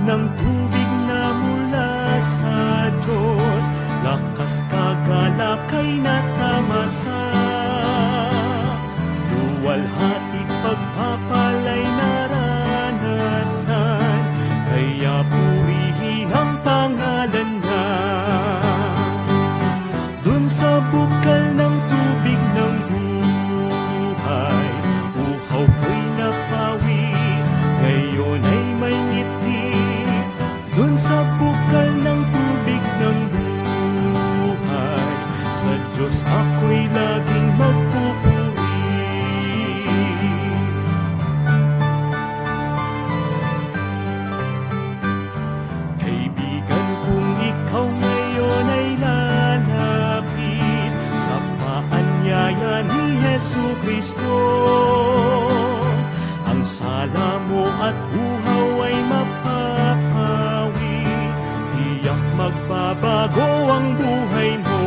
ng tubig na mula sa Diyos, lakas kagalakay na tamasa. Luwalhati't pagpapalay naranasan, kaya purihin ang pangalan niya. Dun sa bukal ng tubig ng buhay, uhaw ko'y napawi, ngayon ay may ngiti. Dun sa bukal ng tubig ng buhay, sa Diyos ako'y laging magpupuri. Kaibigan, kung ikaw ngayon ay lalapit sa paanyaya ni Jesucristo, ang sala mo at uhaw ay mapapawi, tiyak magbabago ang buhay mo.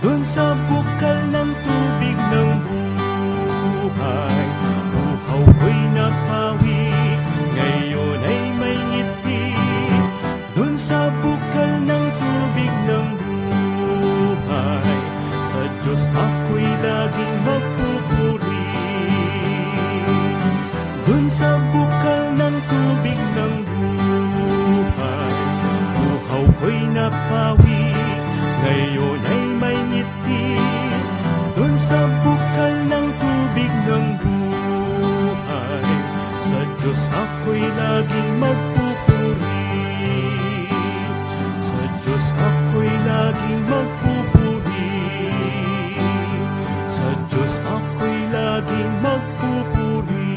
Dun sa bukal ng tubig ng buhay, uhaw ko'y napawi, ngayon ay may ngiti. Dun sa bukal ng tubig ng buhay, sa Diyos ako'y laging magpupuri. Dun sa bukal ng tubig ng buhay, uhaw ko'y napawi, ngayon ay may ngiti. Dun sa bukal ng tubig ng buhay, sa Diyos ako'y laging magpupuri. Sa Diyos ako'y laging magpupuri. Sa Diyos ako'y laging magpupuri.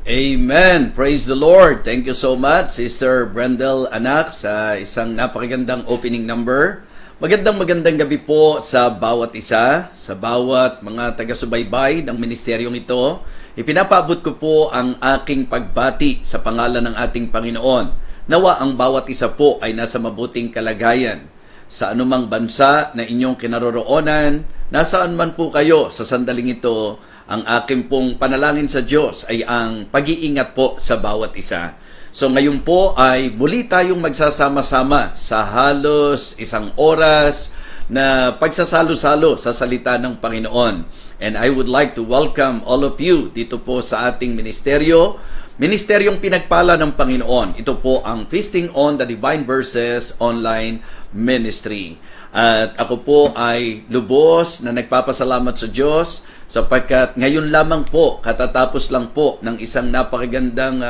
Amen. Praise the Lord. Thank you so much, Sister Brendel Anak, sa isang napakagandang opening number. Magandang gabi po sa bawat isa, sa bawat mga taga-subaybay ng ministeryong ito. Ipinapaabot ko po ang aking pagbati sa pangalan ng ating Panginoon. Nawa ang bawat isa po ay nasa mabuting kalagayan. Sa anumang bansa na inyong kinaroroonan, nasaan man po kayo sa sandaling ito, ang aking pong panalangin sa Diyos ay ang pag-iingat po sa bawat isa. So ngayon po ay muli tayong magsasama-sama sa halos isang oras na pagsasalo-salo sa salita ng Panginoon. And I would like to welcome all of you dito po sa ating ministeryo. Ministeryong pinagpala ng Panginoon. Ito po ang Feasting on the Divine Verses Online Ministry. At ako po ay lubos na nagpapasalamat sa Diyos sapagkat ngayon lamang po, katatapos lang po ng isang napakagandang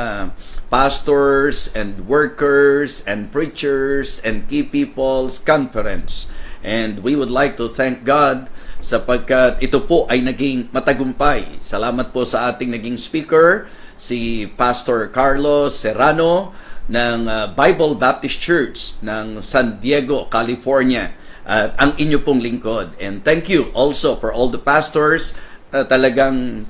pastors and workers and preachers and key people's conference. And we would like to thank God sapagkat ito po ay naging matagumpay. Salamat po sa ating naging speaker, si Pastor Carlos Serrano ng Bible Baptist Church ng San Diego, California. At ang inyo pong lingkod. And thank you also for all the pastors na talagang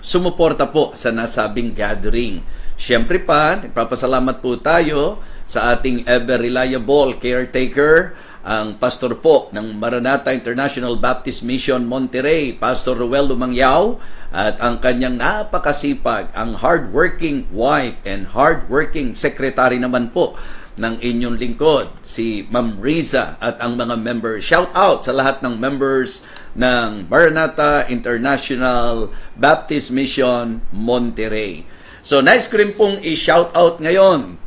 sumuporta po sa nasabing gathering. Siyempre pa, nagpapasalamat po tayo sa ating ever reliable caretaker, ang pastor po ng Maranatha International Baptist Mission Monterrey, Pastor Ruel Lumangyao, at ang kanyang napakasipag, ang hardworking wife and hardworking secretary naman po ng inyong lingkod, si Ma'am Riza at ang mga members. Shout out sa lahat ng members ng Maranatha International Baptist Mission Monterrey. So nice ko rin pong i-shout out ngayon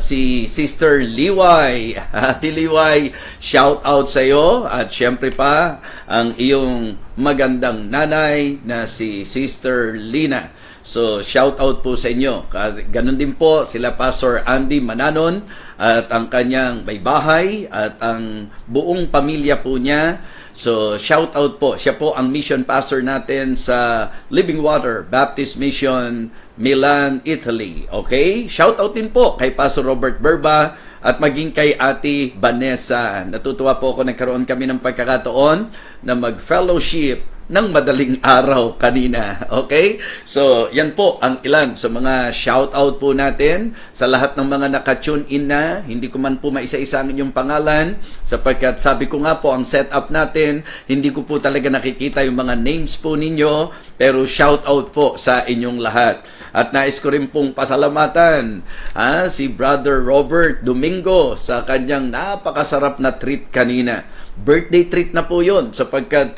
si Sister Liway. Ate Liway, shout out sa iyo at syempre pa ang iyong magandang nanay na si Sister Lina. So shout out po sa inyo. Ganon din po sila Pastor Andy Mananon at ang kanyang may bahay at ang buong pamilya po niya. So shout out po. Siya po ang mission pastor natin sa Living Water Baptist Mission Milan, Italy. Okay? Shout out din po kay Pastor Robert Berba at maging kay Ate Vanessa. Natutuwa po ako, nagkaroon kami ng pagkakataon na mag-fellowship ng madaling araw kanina. Okay? So, yan po ang ilan sa mga shout-out po natin sa lahat ng mga naka-tune in na. Hindi ko man po maisa-isa ang inyong pangalan sapagkat sabi ko nga po, ang setup natin, hindi ko po talaga nakikita yung mga names po ninyo, pero shout-out po sa inyong lahat. At nais ko rin pong pasalamatan si Brother Robert Domingo sa kanyang napakasarap na treat kanina. Birthday treat na po yun sapagkat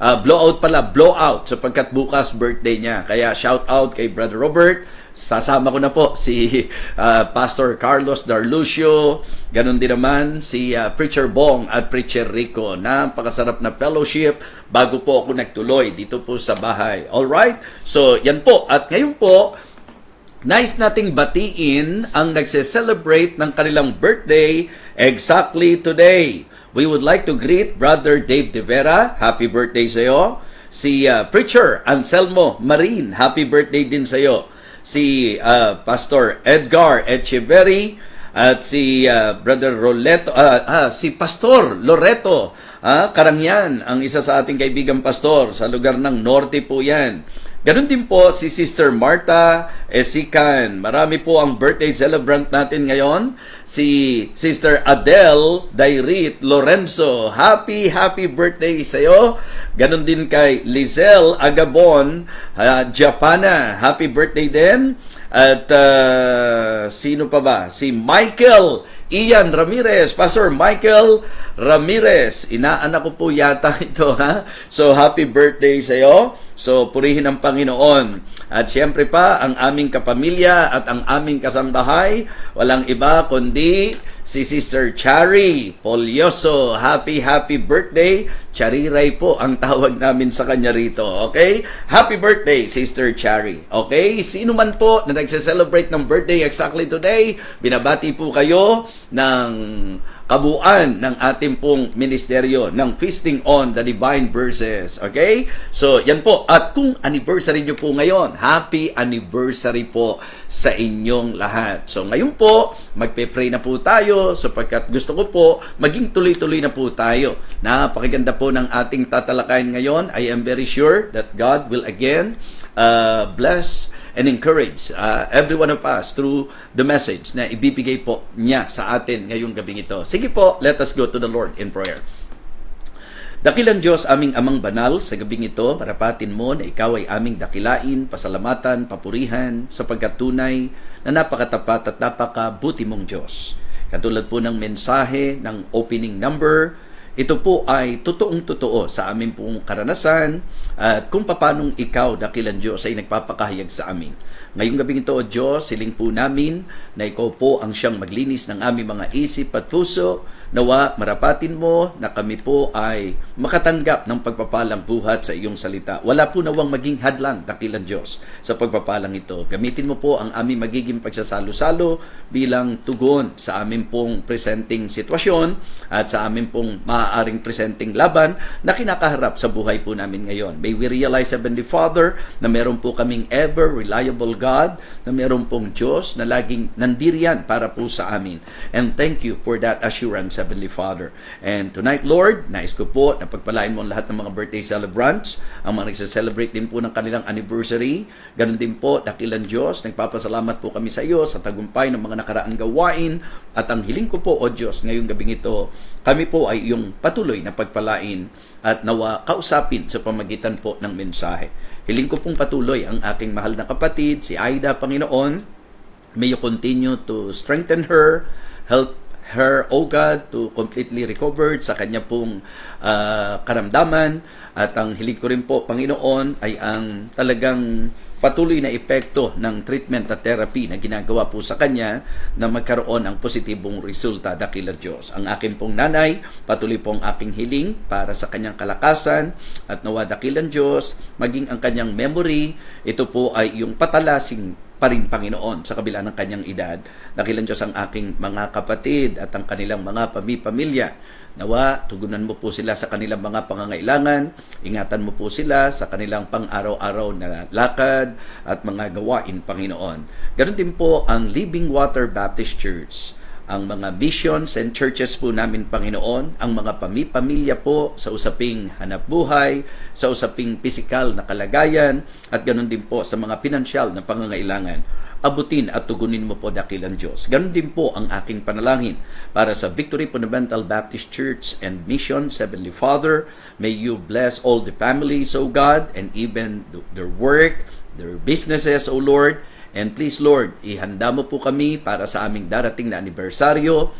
blowout sapagkat bukas birthday niya. Kaya shout out kay Brother Robert. Sasama ko na po si Pastor Carlos Darlucio, ganun din naman si Preacher Bong at Preacher Rico. Napakasarap na fellowship bago po ako nagtuloy dito po sa bahay. Alright? So, yan po. At ngayon po, nice nating batiin ang nagse-celebrate ng kanilang birthday exactly today. We would like to greet Brother Dave De Vera. Happy birthday sa iyo. Si Preacher Anselmo Marin. Happy birthday din sa iyo. Si Pastor Edgar Echeverry at si Brother Roleto, si Pastor Loreto Karangyan, ang isa sa ating kaibigang pastor sa lugar ng Norte po yan. Ganun din po si Sister Marta Esican. Marami po ang birthday celebrant natin ngayon. Si Sister Adele Dairit Lorenzo. Happy birthday sa iyo. Ganun din kay Lizelle Agabon Japana. Happy birthday din. At sino pa ba? Si Michael Ian Ramirez. Pastor Michael Ramirez. Inaanak ko po yata ito, ha? So, happy birthday sa iyo. So, purihin ang Panginoon. At siyempre pa, ang aming kapamilya at ang aming kasambahay, walang iba kundi si Sister Chari Polyoso. Happy birthday. Chariray po ang tawag namin sa kanya rito. Okay? Happy birthday, Sister Chari. Okay? Sino man po na nagse-celebrate ng birthday exactly today, binabati po kayo ng kabuuan ng ating pong ministeryo ng Feasting on the Divine Verses. Okay? So, yan po po. At kung anniversary nyo po ngayon, happy anniversary po sa inyong lahat. So ngayon po, magpe-pray na po tayo sapagkat gusto ko po maging tuloy-tuloy na po tayo. Napakaganda po ng ating tatalakayin ngayon. I am very sure that God will again bless and encourage every one of us through the message na ibibigay po niya sa atin ngayong gabing ito. Sige po, let us go to the Lord in prayer. Dakilang Diyos, aming amang banal, sa gabing ito, marapatin mo na ikaw ay aming dakilain, pasalamatan, papurihan, sapagkat tunay na napakatapat at napakabuti mong Diyos. Katulad po ng mensahe ng opening number, ito po ay totoong-totoo sa amin pong karanasan at kung paanong ikaw, dakilang Diyos, ay nagpapakahayag sa amin. Ngayong gabing ito, O Diyos, siling po namin na ikaw po ang siyang maglinis ng aming mga isip at puso. Nawa, marapatin mo na kami po ay makatanggap ng pagpapalang buhat sa iyong salita. Wala po nawang maging hadlang, dakilang Diyos, sa pagpapalang ito. Gamitin mo po ang aming magiging pagsasalo-salo bilang tugon sa aming pong presenting sitwasyon at sa aming pong maaaring presenting laban na kinakaharap sa buhay po namin ngayon. May we realize, Heavenly Father, na meron po kaming ever reliable God, na meron pong Diyos na laging nandiriyan para po sa amin. And thank you for that assurance, Heavenly Father. And tonight, Lord, nais ko po na pagpalain mo ang lahat ng mga birthday celebrants, ang mga nagsaselebrate din po ng kanilang anniversary. Ganun din po, dakilang Diyos, nagpapasalamat po kami sa iyo sa tagumpay ng mga nakaraang gawain. At ang hiling ko po, O Diyos, ngayong gabing ito, kami po ay iyong patuloy na pagpalain at nawa kausapin sa pamagitan po ng mensahe. Hiling ko pong patuloy ang aking mahal na kapatid, si Aida, Panginoon. May you continue to strengthen her, help her, O God, to completely recover sa kanya pong karamdaman. At ang hiling ko rin po, Panginoon, ay ang talagang patuloy na epekto ng treatment at therapy na ginagawa po sa kanya na magkaroon ng positibong resulta, dakilang Diyos. Ang aking pong nanay, patuloy pong aking hiling para sa kanyang kalakasan at nawa, dakilang Diyos, maging ang kanyang memory, ito po ay yung patalasing pa rin, Panginoon, sa kabila ng kanyang edad. Dakilang Diyos ang aking mga kapatid at ang kanilang mga pamilya. Nawa, tugunan mo po sila sa kanilang mga pangangailangan, ingatan mo po sila sa kanilang pang-araw-araw na lakad at mga gawain, Panginoon. Ganon din po ang Living Water Baptist Church, ang mga missions and churches po namin, Panginoon, ang mga pamilya po sa usaping hanapbuhay, sa usaping pisikal na kalagayan, at ganon din po sa mga pinansyal na pangangailangan. Abutin at tugunin mo po, dakilang Diyos. Ganon din po ang aking panalangin para sa Victory Fundamental Baptist Church and Mission, Heavenly Father. May you bless all the families, O God, and even their work, their businesses, O Lord. And please, Lord, ihanda mo po kami para sa aming darating na anibersaryo,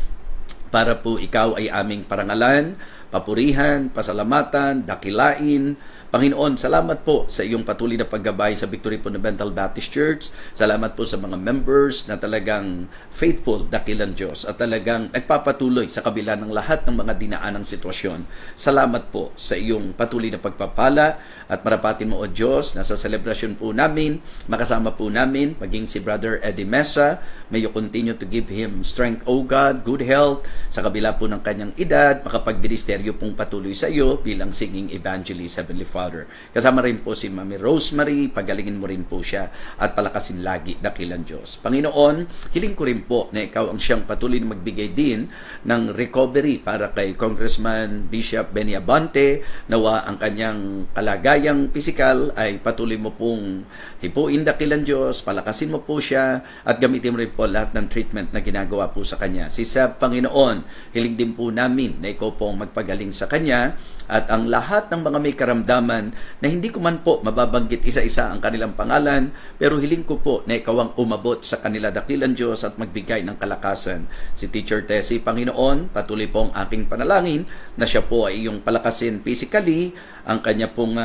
para po ikaw ay aming parangalan, papurihan, pasalamatan, dakilain. Panginoon, salamat po sa iyong patuloy na paggabay sa Victory Fundamental Baptist Church. Salamat po sa mga members na talagang faithful, dakilang Diyos, at talagang nagpapatuloy sa kabila ng lahat ng mga dinaanang sitwasyon. Salamat po sa iyong patuloy na pagpapala at marapatin mo, O Diyos, na sa selebrasyon po namin, makasama po namin, maging si Brother Eddie Mesa. May you continue to give him strength, O God, good health, sa kabila po ng kanyang edad, makapagministeryo pong patuloy sa iyo bilang singing evangelist, Heavenly Father. Kasama rin po si Mami Rosemary, pagalingin mo rin po siya at palakasin lagi, dakilang Diyos. Panginoon, hiling ko rin po na ikaw ang siyang patuloy na magbigay din ng recovery para kay Congressman Bishop Benny Abante. Nawa ang kanyang kalagayang pisikal ay patuloy mo pong hipuin, dakilang Diyos, palakasin mo po siya at gamitin mo rin po lahat ng treatment na ginagawa po sa kanya. Si Seb, Panginoon, hiling din po namin na ikaw pong magpagaling sa kanya at ang lahat ng mga may karamdaman na hindi ko man po mababanggit isa-isa ang kanilang pangalan, pero hiling ko po na ikaw ang umabot sa kanila, dakilang Diyos, at magbigay ng kalakasan. Si Teacher Tessie, Panginoon, patuloy po ang aking panalangin na siya po ay iyong palakasin physically, ang kanya pong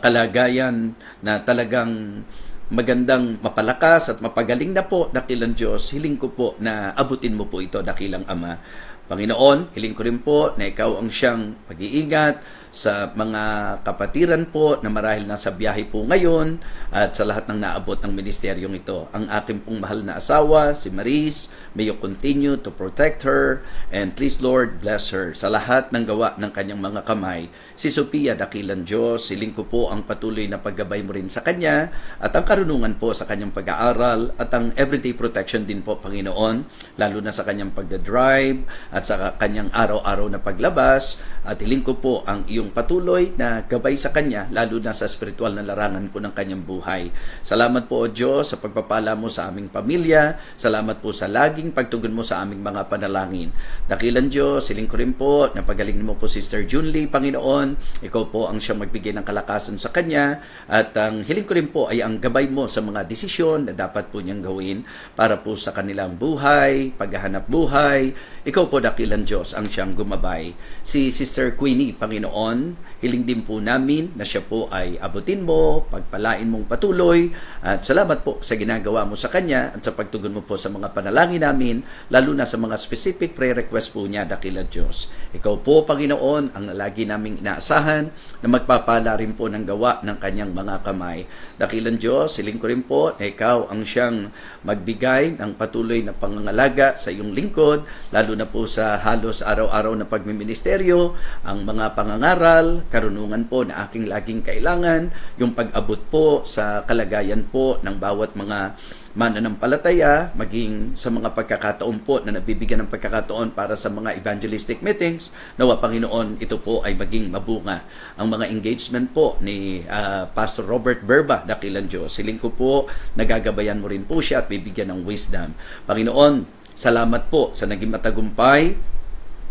kalagayan na talagang magandang mapalakas at mapagaling na po, dakilang Diyos. Hiling ko po na abutin mo po ito, dakilang Ama. Panginoon, hiling ko rin po na ikaw ang siyang mag-iingat sa mga kapatiran po na marahil nasa biyahe po ngayon at sa lahat ng naabot ng ministeryong ito. Ang aking pong mahal na asawa, si Maris, may you continue to protect her and please Lord, bless her sa lahat ng gawa ng kanyang mga kamay. Si Sophia, dakilang Diyos, siling ko po ang patuloy na paggabay mo rin sa kanya at ang karunungan po sa kanyang pag-aaral at ang everyday protection din po, Panginoon, lalo na sa kanyang pagdadrive at sa kanyang araw-araw na paglabas at hiling ko po ang iyong patuloy na gabay sa kanya, lalo na sa spiritual na larangan po ng kanyang buhay. Salamat po, O Diyos, sa pagpapala mo sa aming pamilya. Salamat po sa laging pagtugon mo sa aming mga panalangin. Dakilang Diyos, siling ko rin po na pagalingin mo po Sister Junlie, Panginoon. Ikaw po ang siyang magbigay ng kalakasan sa kanya at ang hiling ko rin po ay ang gabay mo sa mga desisyon na dapat po niyang gawin para po sa kanilang buhay, paghahanap buhay. Ikaw po, dakilang Diyos, ang siyang gumabay. Si Sister Queenie, Panginoon, hiling din po namin na siya po ay abutin mo, pagpalain mong patuloy, at salamat po sa ginagawa mo sa kanya at sa pagtugon mo po sa mga panalangin namin, lalo na sa mga specific prayer request po niya, dakila Diyos. Ikaw po, Panginoon, ang lagi naming inaasahan na magpapala rin po ng gawa ng kanyang mga kamay. Dakilang Diyos, hiling ko rin po na ikaw ang siyang magbigay ng patuloy na pangangalaga sa iyong lingkod, lalo na po sa halos araw-araw na pagmiministeryo, ang mga pangangaral, karunungan po na aking laging kailangan, yung pag-abot po sa kalagayan po ng bawat mga mananampalataya, maging sa mga pagkakataon po na nabibigyan ng pagkakataon para sa mga evangelistic meetings, nawa Panginoon, ito po ay maging mabunga. Ang mga engagement po ni Pastor Robert Berba, dakilang Diyos, siling ko po, nagagabayan mo rin po siya at bibigyan ng wisdom. Panginoon, salamat po sa naging matagumpay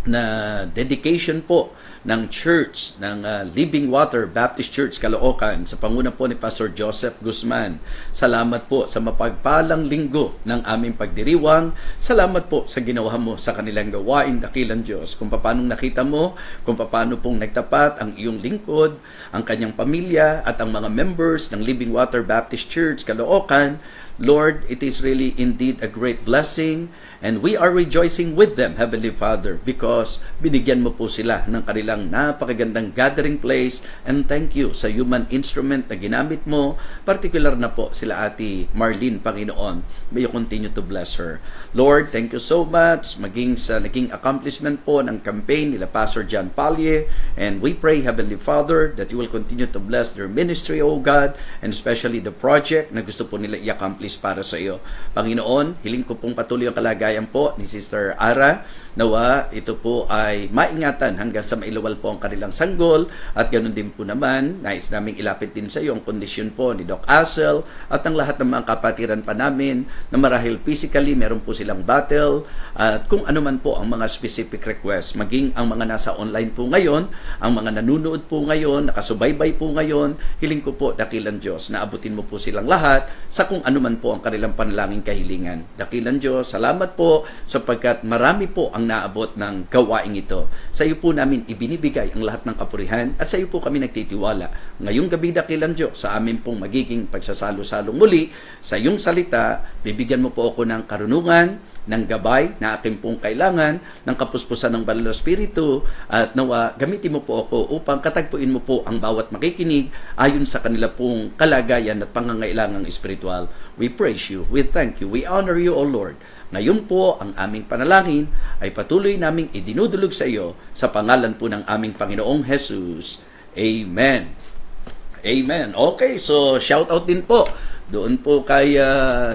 na dedication po ng church, ng Living Water Baptist Church, Caloocan, sa panguna po ni Pastor Joseph Guzman. Salamat po sa mapagpalang linggo ng aming pagdiriwang. Salamat po sa ginawa mo sa kanilang gawain, dakilang Diyos. Kung paano nakita mo, kung paano pong nagtapat ang iyong lingkod, ang kanyang pamilya at ang mga members ng Living Water Baptist Church, Caloocan. Lord, it is really indeed a great blessing and we are rejoicing with them, Heavenly Father, because binigyan mo po sila ng kanilang napakagandang gathering place and thank you sa human instrument na ginamit mo, particular na po sila Ate Marlene, Panginoon. May you continue to bless her. Lord, thank you so much maging sa naging accomplishment po ng campaign nila Pastor John Palye and we pray, Heavenly Father, that you will continue to bless their ministry, O God, and especially the project na gusto po nila i-accomplish para sa iyo. Panginoon, hiling ko pong patuloy ang kalagayan po ni Sister Ara. Nawa, ito po ay maingatan hanggang sa mailawal po ang kanilang sanggol at ganoon din po naman, nais naming ilapit din sa iyo ang kondisyon po ni Doc Asel at ang lahat ng mga kapatiran pa namin na marahil physically meron po silang battle at kung ano man po ang mga specific request, maging ang mga nasa online po ngayon, ang mga nanunood po ngayon, nakasubaybay po ngayon, hiling ko po, dakilang Diyos, na abutin mo po silang lahat sa kung ano man po ang kanilang panalangin kahilingan. Dakilang Diyos, salamat po sapagkat marami po ang naabot ng gawaing ito. Sa iyo po namin ibinibigay ang lahat ng kapurihan at sa iyo po kami nagtitiwala. Ngayong gabi, dakilang Diyos, sa amin pong magiging pagsasalo-salong muli sa iyong salita, bibigyan mo po ako ng karunungan, ng gabay na aking pong kailangan, ng kapuspusan ng Banal na Espiritu, at nawa gamitin mo po ako upang katagpuin mo po ang bawat makikinig ayon sa kanila pong kalagayan at pangangailangang espiritual. We praise you, we thank you, we honor you, O Lord. Ngayon po, ang aming panalangin ay patuloy naming idinudulog sa iyo sa pangalan po ng aming Panginoong Jesus. Amen. Amen. Okay, so shout out din po doon po kay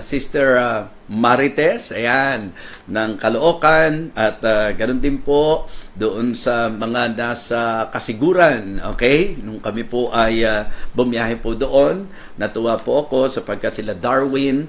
Sister Marites, ayan, ng Caloocan at ganoon din po doon sa mga nasa Kasiguran, okay? Nung kami po ay bumiyahe po doon, natuwa po ako sapagkat sila Darwin,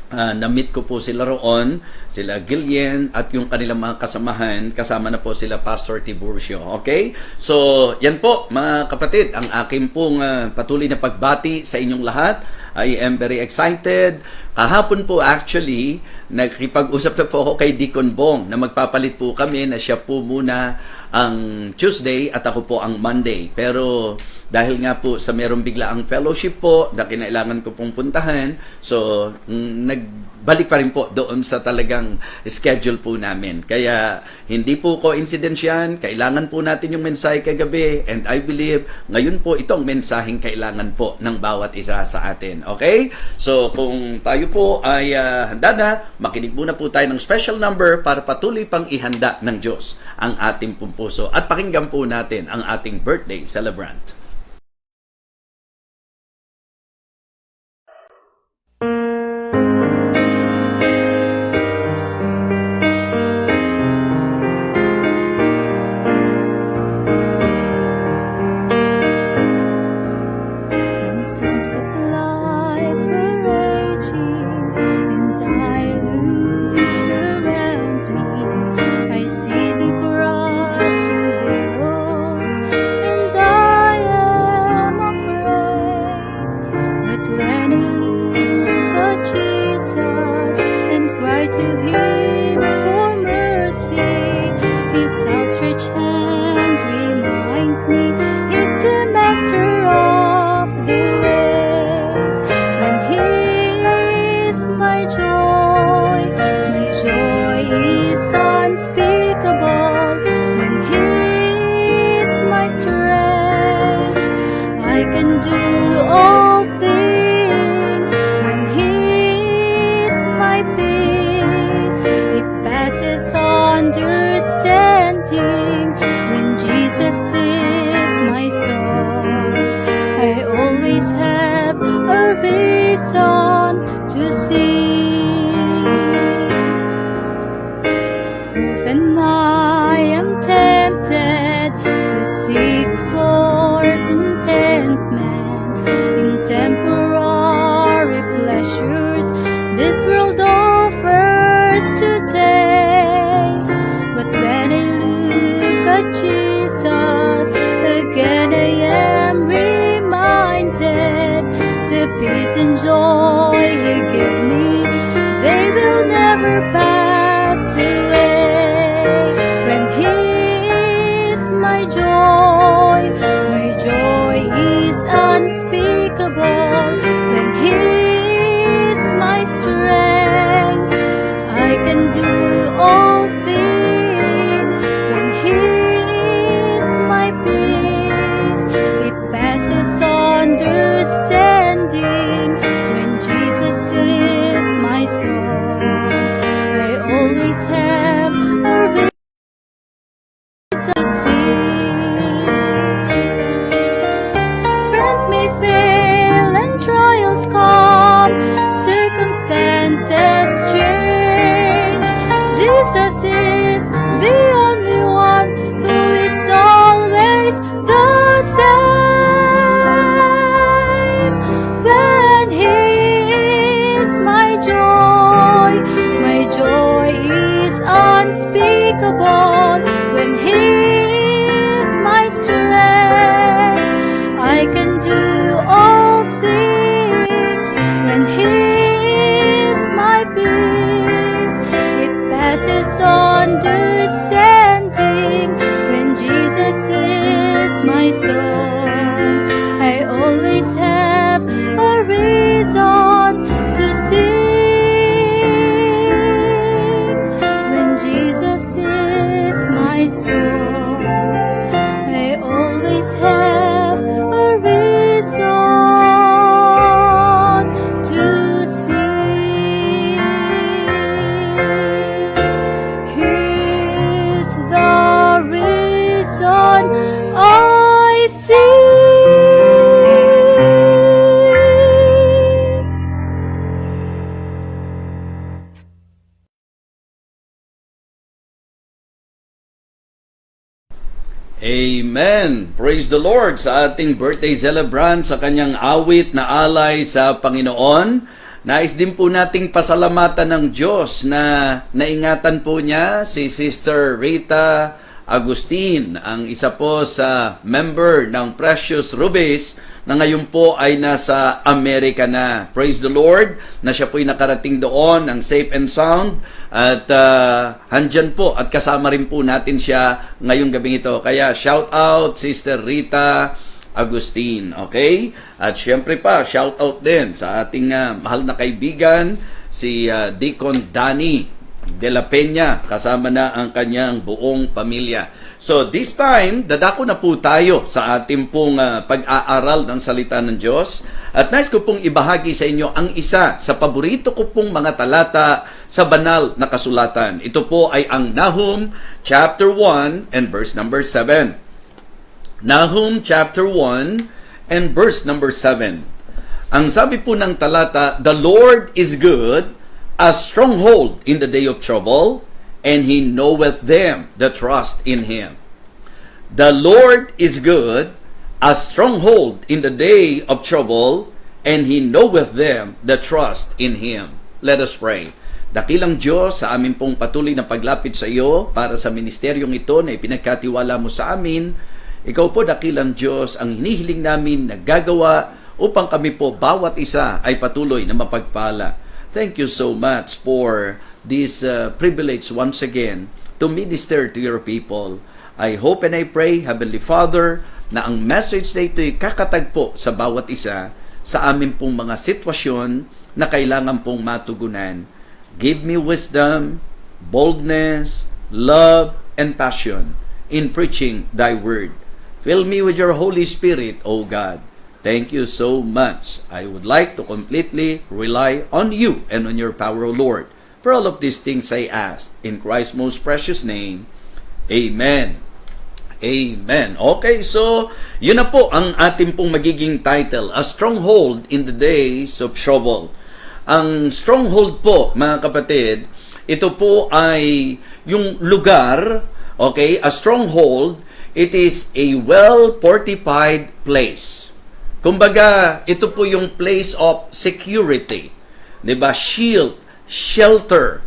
na-meet ko po sila roon, sila Gillian at yung kanilang mga kasamahan, kasama na po sila Pastor Tiburcio. Okay? So, yan po mga kapatid, ang aking pong patuloy na pagbati sa inyong lahat. I am very excited. Kahapon po actually, nakipag-usap na po ako kay Deacon Bong na magpapalit po kami na siya po muna ang Tuesday at ako po ang Monday. Pero dahil nga po sa merong biglaang fellowship po na kinailangan ko pong puntahan. So, nagbalik pa rin po doon sa talagang schedule po namin. Kaya, hindi po coincidence yan. Kailangan po natin yung mensahe kagabi. And I believe, ngayon po itong mensaheng kailangan po ng bawat isa sa atin. Okay? So, kung tayo po ay handa na, makinig muna po tayo ng special number para patuloy pang ihanda ng Diyos ang ating pong puso. At pakinggan po natin ang ating birthday celebrant. When storms of life are raging and I look around me, I see the crashing billows and I am afraid. But when I look at Jesus and cry to Him for mercy, His outstretched hand reminds me He's the Master of the waves. When He is my joy is unspeakable. When He is my strength, I can do all things. When He is my peace, it passes understanding. When Jesus is my song, I always have a reason to sing. When I am tempted to seek for contentment in temporary pleasures this world offers today, but when I look at Jesus, again I am reminded the peace and joy He gave me, they will never pass away. When He is my joy is unspeakable. When He is my strength, I can do all things. When He is my peace, it passes understanding. When Jesus is my song, I always have a reason to sing. Friends may fail and trials come, circumstances change. Jesus is the only one who is always the same. When He is my joy is unspeakable. When He is my strength, I can do all things. When He is my peace, it passes understanding. When Jesus is my song, I always have a reason to sing. When Jesus is my song, I always have a reason to sing. He's the reason I sing. Amen! Praise the Lord sa ating birthday celebrant sa kanyang awit na alay sa Panginoon. Nais din po nating pasalamatan ng Diyos na naingatan po niya si Sister Rita Agustin, ang isa po sa member ng Precious Rubies na ngayon po ay nasa Amerika na. Praise the Lord na siya po'y nakarating doon ng safe and sound at handyan po at kasama rin po natin siya ngayong gabing ito. Kaya shout out Sister Rita Agustin. Okay? At syempre pa, shout out din sa ating mahal na kaibigan, si Deacon Danny de la Peña, kasama na ang kanyang buong pamilya. So this time, dadako na po tayo sa ating pong pag-aaral ng salita ng Diyos. At nais ko pong ibahagi sa inyo ang isa sa paborito ko pong mga talata sa banal na kasulatan. Ito po ay ang Nahum chapter 1 and verse number 7. Nahum chapter 1 and verse number 7. Ang sabi po ng talata, "The Lord is good, a stronghold in the day of trouble, and He knoweth them that trust in Him." The Lord is good, a stronghold in the day of trouble, and He knoweth them that trust in Him. Let us pray. Dakilang Diyos, sa amin pong patuloy na paglapit sa iyo para sa ministeryong ito na ipinagkatiwala mo sa amin, ikaw po, dakilang Diyos, ang hinihiling namin na gagawa upang kami po bawat isa ay patuloy na mapagpala. Thank you so much for this privilege once again to minister to your people. I hope and I pray, Heavenly Father, na ang message na ito'y kakatagpo sa bawat isa sa amin pong mga sitwasyon na kailangan pong matugunan. Give me wisdom, boldness, love, and passion in preaching Thy Word. Fill me with your Holy Spirit, O God. Thank you so much. I would like to completely rely on you and on your power, O Lord. For all of these things I ask in Christ's most precious name. Amen. Amen. Okay, so yun na po ang ating pong magiging title, A Stronghold in the Days of Trouble. Ang stronghold po, mga kapatid, ito po ay yung lugar, okay, a stronghold, it is a well-fortified place. Kumbaga, ito po yung place of security. 'Di ba? Shield, shelter.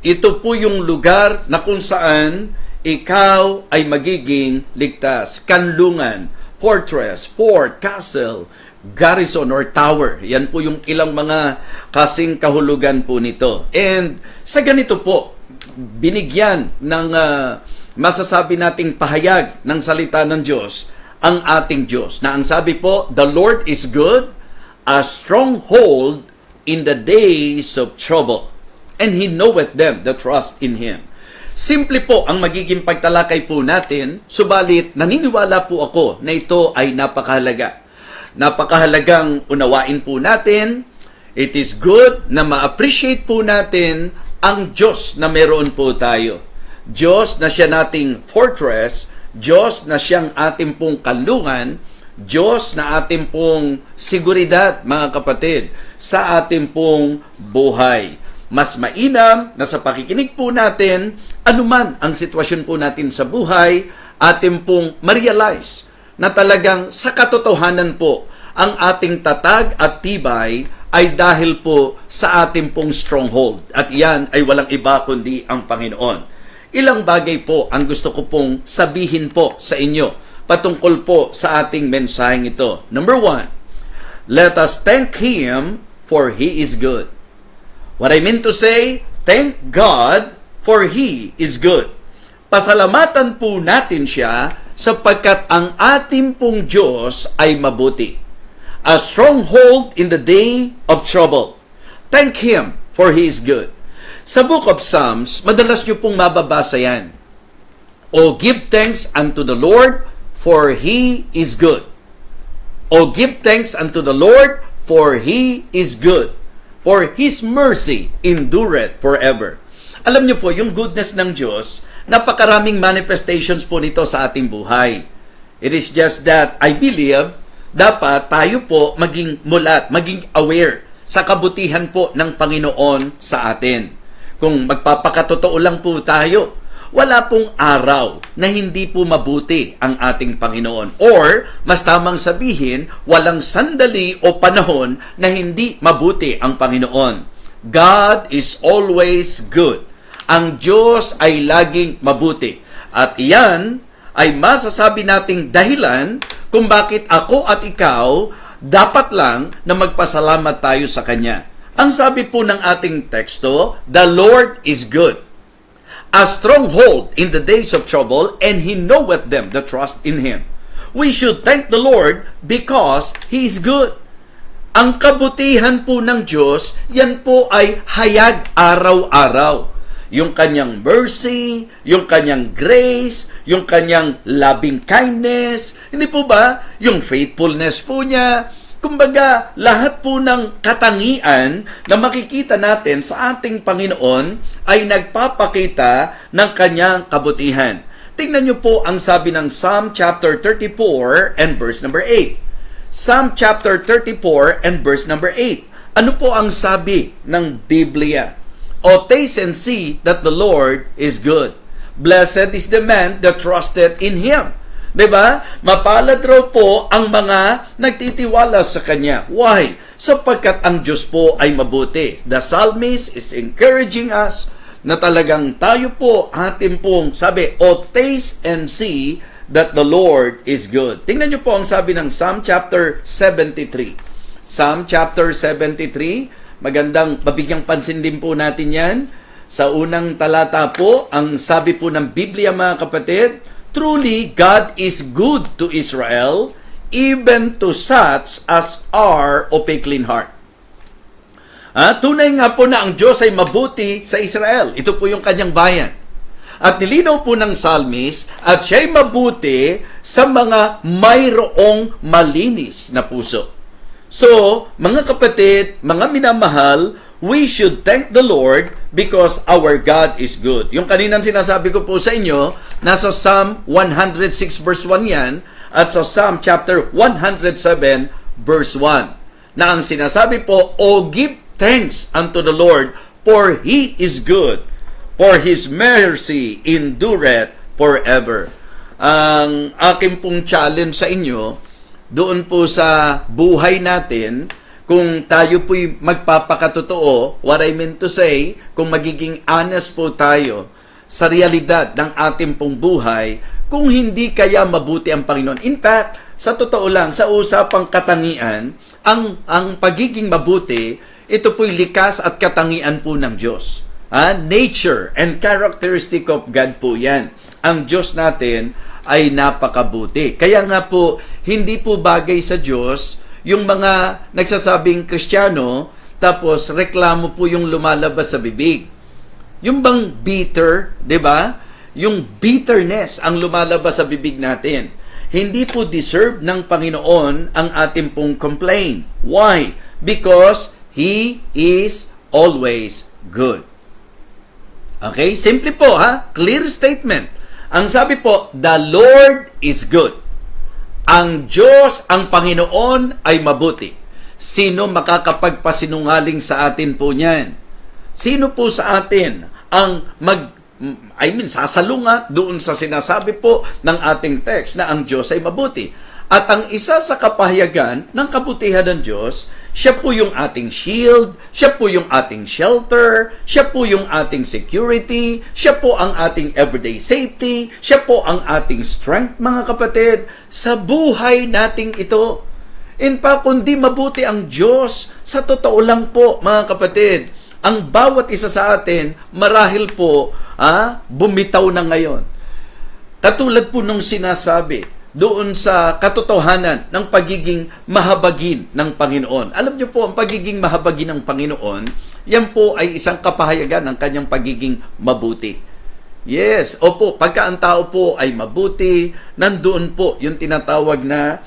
Ito po yung lugar na kung saan ikaw ay magiging ligtas. Kanlungan, fortress, fort, castle, garrison or tower. Yan po yung ilang mga kasing kahulugan po nito. And sa ganito po, binigyan ng masasabi nating pahayag ng salita ng Diyos ang ating Diyos, na ang sabi po, "The Lord is good, a stronghold in the days of trouble, and He knoweth them that trust in Him." Simple po ang magiging pagtalakay po natin, subalit naniniwala po ako na ito ay napakahalaga. Napakahalagang unawain po natin. It is good na ma-appreciate po natin ang Diyos na meron po tayo. Diyos na siya nating fortress, Diyos na siyang ating pong kanlungan, Diyos na ating pong seguridad, mga kapatid, sa ating pong buhay. Mas mainam na sa pakikinig po natin, anuman ang sitwasyon po natin sa buhay, ating pong ma-realize na talagang sa katotohanan po, ang ating tatag at tibay ay dahil po sa ating pong stronghold. At yan ay walang iba kundi ang Panginoon. Ilang bagay po ang gusto ko pong sabihin po sa inyo patungkol po sa ating mensaheng ito. Number 1, let us thank Him for He is good. What I mean to say, thank God for He is good. Pasalamatan po natin siya sapagkat ang ating pong Diyos ay mabuti. A stronghold in the day of trouble. Thank Him for He is good. Sa Book of Psalms, madalas nyo pong mababasa yan. O give thanks unto the Lord, for He is good. O give thanks unto the Lord, for He is good. For His mercy endureth forever. Alam nyo po, yung goodness ng Diyos, napakaraming manifestations po nito sa ating buhay. It is just that I believe, dapat tayo po maging mulat, maging aware sa kabutihan po ng Panginoon sa atin. Kung magpapakatotoo lang po tayo, wala pong araw na hindi po mabuti ang ating Panginoon. Or, mas tamang sabihin, walang sandali o panahon na hindi mabuti ang Panginoon. God is always good. Ang Diyos ay laging mabuti. At iyan ay masasabi nating dahilan kung bakit ako at ikaw dapat lang na magpasalamat tayo sa Kanya. Ang sabi po ng ating teksto, the Lord is good, a stronghold in the days of trouble, and He knoweth them that trust in Him. We should thank the Lord because He is good. Ang kabutihan po ng Diyos, yan po ay hayag araw-araw. Yung kanyang mercy, yung kanyang grace, yung kanyang loving kindness, hindi po ba? Yung faithfulness po niya. Kumbaga, lahat po ng katangian na makikita natin sa ating Panginoon ay nagpapakita ng kanyang kabutihan. Tingnan niyo po ang sabi ng Psalm chapter 34 and verse number 8. Psalm chapter 34 and verse number 8. Ano po ang sabi ng Biblia? O taste and see that the Lord is good. Blessed is the man that trusted in Him. Diba? Mapalad raw po ang mga nagtitiwala sa Kanya. Why? Sapagkat ang Diyos po ay mabuti. The psalmist is encouraging us na talagang tayo po atin pong sabi, o taste and see that the Lord is good. Tingnan niyo po ang sabi ng Psalm chapter 73. Psalm chapter 73, magandang mabigyang pansin din po natin yan. Sa unang talata po, ang sabi po ng Biblia mga kapatid, truly God is good to Israel, even to such as are of a clean heart. Tunay nga po na ang Diyos ay mabuti sa Israel. Ito po yung kanyang bayan. At nilinaw po ng psalmist at siya'y mabuti sa mga mayroong malinis na puso. So, mga kapatid, mga minamahal, we should thank the Lord because our God is good. Yung kaninang sinasabi ko po sa inyo, nasa Psalm 106 verse 1 yan, at sa Psalm chapter 107 verse 1, na ang sinasabi po, O give thanks unto the Lord, for He is good, for His mercy endureth forever. Ang aking pong challenge sa inyo, doon po sa buhay natin, kung tayo po'y magpapakatotoo, what I mean to say, kung magiging honest po tayo sa realidad ng ating pong buhay, kung hindi kaya mabuti ang Panginoon. In fact, sa totoo lang, sa usapang katangian, ang pagiging mabuti, ito po'y likas at katangian po ng Diyos. Nature and characteristic of God po yan. Ang Diyos natin ay napakabuti. Kaya nga po, hindi po bagay sa Diyos yung mga nagsasabing Kristiyano, tapos reklamo po yung lumalabas sa bibig. Yung bang bitter, di ba? Yung bitterness ang lumalabas sa bibig natin. Hindi po deserve ng Panginoon ang ating pong complaint. Why? Because He is always good. Okay? Simple po, Clear statement. Ang sabi po, the Lord is good. Ang Diyos, ang Panginoon ay mabuti. Sino makakapagpasinungaling sa atin po niyan? Sino po sa atin ang sasalungat doon sa sinasabi po ng ating text na ang Diyos ay mabuti? At ang isa sa kapahayagan ng kabutihan ng Diyos, siya po yung ating shield, siya po yung ating shelter, siya po yung ating security, siya po ang ating everyday safety, siya po ang ating strength, mga kapatid, sa buhay nating ito. In fact, kundi mabuti ang Diyos, sa totoo lang po, mga kapatid, ang bawat isa sa atin, marahil po, bumitaw na ngayon. Katulad po nung sinasabi, doon sa katotohanan ng pagiging mahabagin ng Panginoon. Alam niyo po, ang pagiging mahabagin ng Panginoon, yan po ay isang kapahayagan ng kanyang pagiging mabuti. Yes, opo, pagka ang tao po ay mabuti, nandoon po yung tinatawag na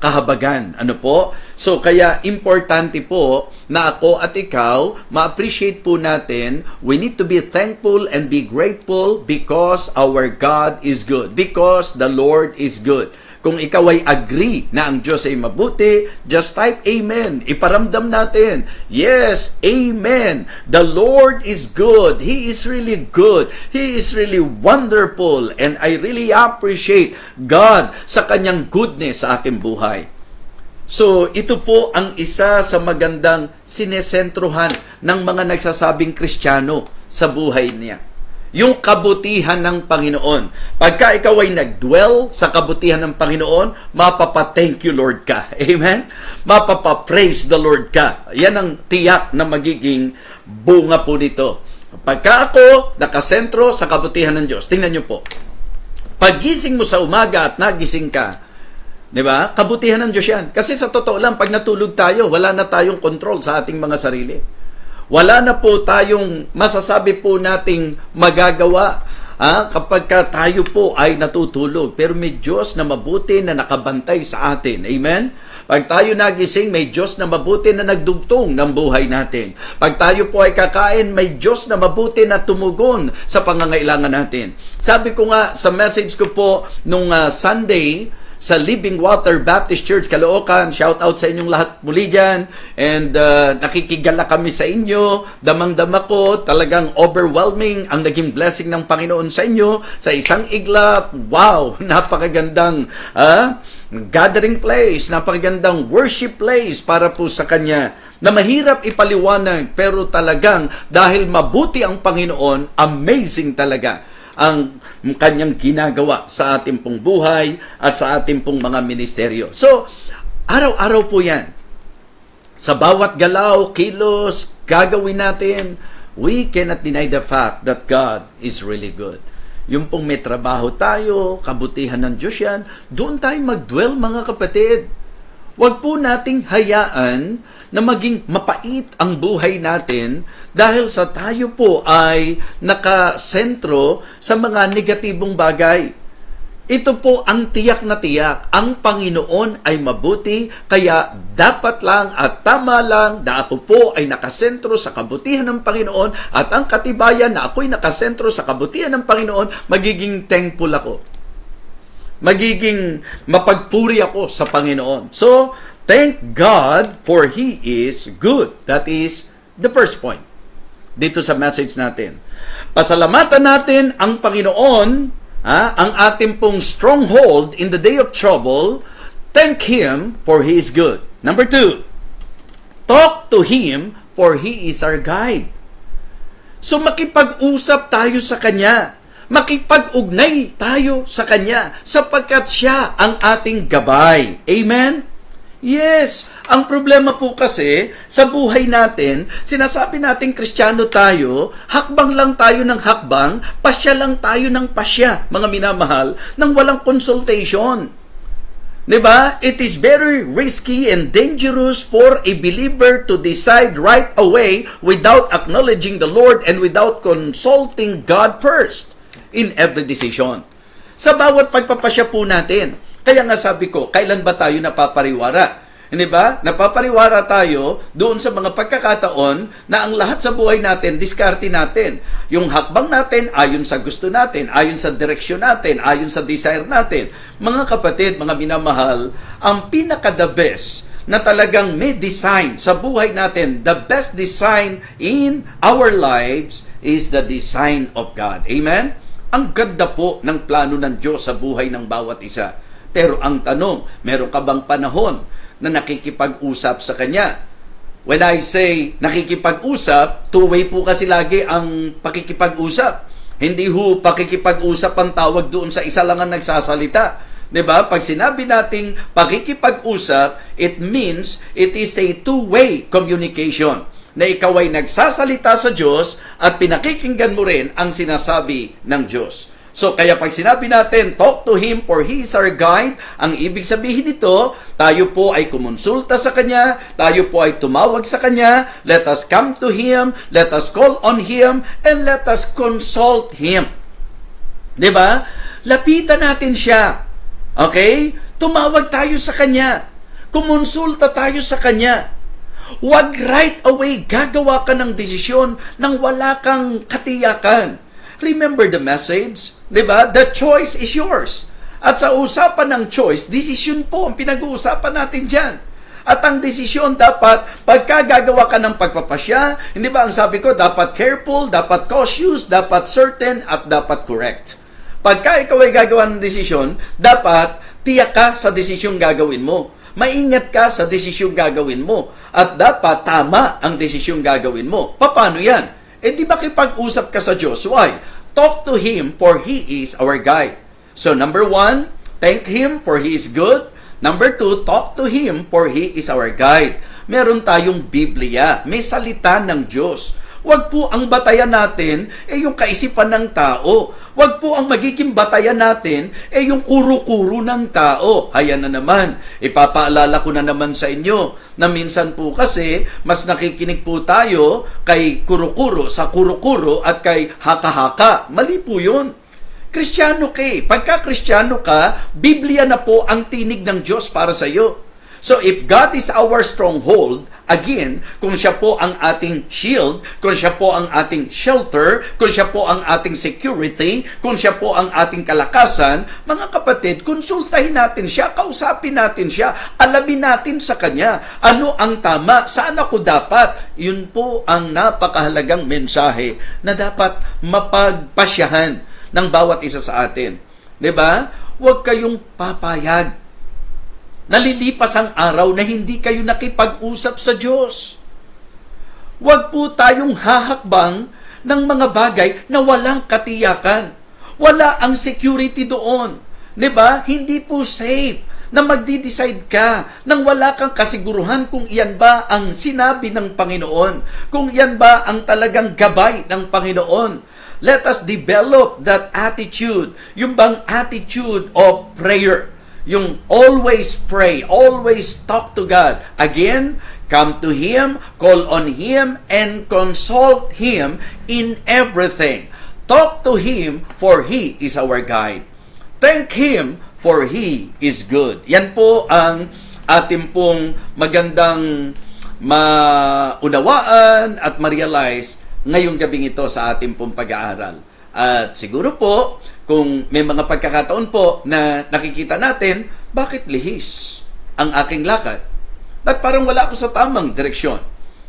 kahabagan. Ano po? So, kaya importante po na ako at ikaw, ma-appreciate po natin, we need to be thankful and be grateful because our God is good. Because the Lord is good. Kung ikaw ay agree na ang Diyos ay mabuti, just type Amen. Iparamdam natin, yes, Amen. The Lord is good. He is really good. He is really wonderful. And I really appreciate God sa kanyang goodness sa aking buhay. So, ito po ang isa sa magandang sinesentruhan ng mga nagsasabing Kristiyano sa buhay niya. Yung kabutihan ng Panginoon. Pagka ikaw ay nagdwell sa kabutihan ng Panginoon, mapapa-thank you Lord ka. Amen? Mapapa-praise the Lord ka. Yan ang tiyak na magiging bunga po nito. Pagka ako nakasentro sa kabutihan ng Diyos, tingnan nyo po. Paggising mo sa umaga at nagising ka, Di ba? Kabutihan ng Diyos yan. Kasi sa totoo lang, pag natulog tayo, wala na tayong control sa ating mga sarili. Wala na po tayong masasabi po nating magagawa kapag tayo po ay natutulog. Pero may Diyos na mabuti na nakabantay sa atin. Amen? Pag tayo nagising, may Diyos na mabuti na nagdugtong ng buhay natin. Pag tayo po ay kakain, may Diyos na mabuti na tumugon sa pangangailangan natin. Sabi ko nga sa message ko po nung Sunday, sa Living Water Baptist Church, Caloocan. Shout out sa inyong lahat muli dyan. And nakikigala kami sa inyo. Damang-dama ko, talagang overwhelming ang naging blessing ng Panginoon sa inyo. Sa isang iglap, wow, napakagandang gathering place, napakagandang worship place para po sa Kanya na mahirap ipaliwanag, pero talagang dahil mabuti ang Panginoon, amazing talaga ang kanyang ginagawa sa ating pong buhay at sa ating pong mga ministeryo. So, araw-araw po yan. Sa bawat galaw, kilos, gagawin natin, we cannot deny the fact that God is really good. Yung pong may trabaho tayo, kabutihan ng Diyos yan, doon tayo mag-dwell mga kapatid. Huwag po nating hayaan na maging mapait ang buhay natin dahil sa tayo po ay nakasentro sa mga negatibong bagay. Ito po ang tiyak na tiyak. Ang Panginoon ay mabuti, kaya dapat lang at tama lang na ako po ay nakasentro sa kabutihan ng Panginoon, at ang katibayan na ako'y nakasentro sa kabutihan ng Panginoon, magiging thankful ako. Magiging mapagpuri ako sa Panginoon. So, thank God for He is good. That is the first point dito sa message natin. Pasalamatan natin ang Panginoon, ang ating pong stronghold in the day of trouble. Thank Him for He is good. Number 2, talk to Him for He is our guide. So, makipag-usap tayo sa Kanya. Makipag-ugnay tayo sa Kanya sapagkat Siya ang ating gabay. Amen? Yes, ang problema po kasi sa buhay natin, sinasabi natin Kristiyano tayo, hakbang lang tayo ng hakbang, pasya lang tayo ng pasya, mga minamahal, nang walang consultation. Diba? It is very risky and dangerous for a believer to decide right away without acknowledging the Lord and without consulting God first in every decision. Sa bawat pagpapasya po natin. Kaya nga sabi ko, kailan ba tayo napapariwara? Hindi ba? Napapariwara tayo doon sa mga pagkakataon na ang lahat sa buhay natin, diskarte natin. Yung hakbang natin, ayon sa gusto natin, ayon sa direksyon natin, ayon sa desire natin. Mga kapatid, mga minamahal, ang pinaka-the best na talagang may design sa buhay natin, the best design in our lives is the design of God. Amen? Ang ganda po ng plano ng Diyos sa buhay ng bawat isa. Pero ang tanong, meron ka bang panahon na nakikipag-usap sa Kanya? When I say nakikipag-usap, two-way po kasi lagi ang pakikipag-usap. Hindi ho pakikipag-usap ang tawag doon sa isa lang ang nagsasalita. Diba? Pag sinabi nating pakikipag-usap, it means it is a two-way communication. Na ikaw ay nagsasalita sa Diyos at pinakikinggan mo rin ang sinasabi ng Diyos. So, kaya pag sinabi natin, talk to Him for He is our guide, ang ibig sabihin nito, tayo po ay kumonsulta sa Kanya, tayo po ay tumawag sa Kanya, let us come to Him, let us call on Him, and let us consult Him. Diba? Lapitan natin siya. Okay? Tumawag tayo sa Kanya. Kumonsulta tayo sa Kanya. Huwag right away gagawa ka ng desisyon nang wala kang katiyakan. Remember the message? Diba? The choice is yours. At sa usapan ng choice, desisyon po ang pinag-uusapan natin dyan. At ang desisyon dapat, pagka gagawa ka ng pagpapasya, hindi ba ang sabi ko, dapat careful, dapat cautious, dapat certain, at dapat correct. Pagka ikaw ay gagawa ng desisyon, dapat tiyak ka sa desisyong gagawin mo. Maingat ka sa desisyong gagawin mo. At dapat tama ang desisyong gagawin mo. Paano yan? Di makipag-usap ka sa Diyos. Why? Talk to Him for He is our guide. So number 1, thank Him for He is good. Number 2, talk to Him for He is our guide. Meron tayong Biblia. May salita ng Diyos. Huwag po ang batayan natin yung kaisipan ng tao. Huwag po ang magiging batayan natin yung kuro-kuro ng tao. Ayan na naman, ipapaalala ko na naman sa inyo na minsan po kasi mas nakikinig po tayo kay kuro-kuro sa kuro-kuro at kay haka-haka. Mali po yun. Kristiyano ka eh. Pagka Kristiyano ka, Biblia na po ang tinig ng Diyos para sa iyo. So if God is our stronghold, again, kung siya po ang ating shield, kung siya po ang ating shelter, kung siya po ang ating security, kung siya po ang ating kalakasan, mga kapatid, konsultahin natin siya, kausapin natin siya, alamin natin sa kanya, ano ang tama, saan ako dapat. Yun po ang napakahalagang mensahe na dapat mapagpasyahan ng bawat isa sa atin. 'Di ba? Huwag kayong papayag nalilipas ang araw na hindi kayo nakipag-usap sa Diyos. Huwag po tayong hahakbang ng mga bagay na walang katiyakan. Wala ang security doon. 'Di ba? Hindi po safe na magdi-decide ka nang wala kang kasiguruhan kung iyan ba ang sinabi ng Panginoon, kung iyan ba ang talagang gabay ng Panginoon. Let us develop that attitude, yung bang attitude of prayer. Yung always pray, always talk to God. Again, come to Him, call on Him, and consult Him in everything. Talk to Him, for He is our guide. Thank Him, for He is good. Yan po ang ating pong magandang maunawaan at ma-realize ngayong gabing ito sa ating pong pag-aaral. At siguro po, kung may mga pagkakataon po na nakikita natin, bakit lihis ang aking lakad? Bakit parang wala ako sa tamang direksyon?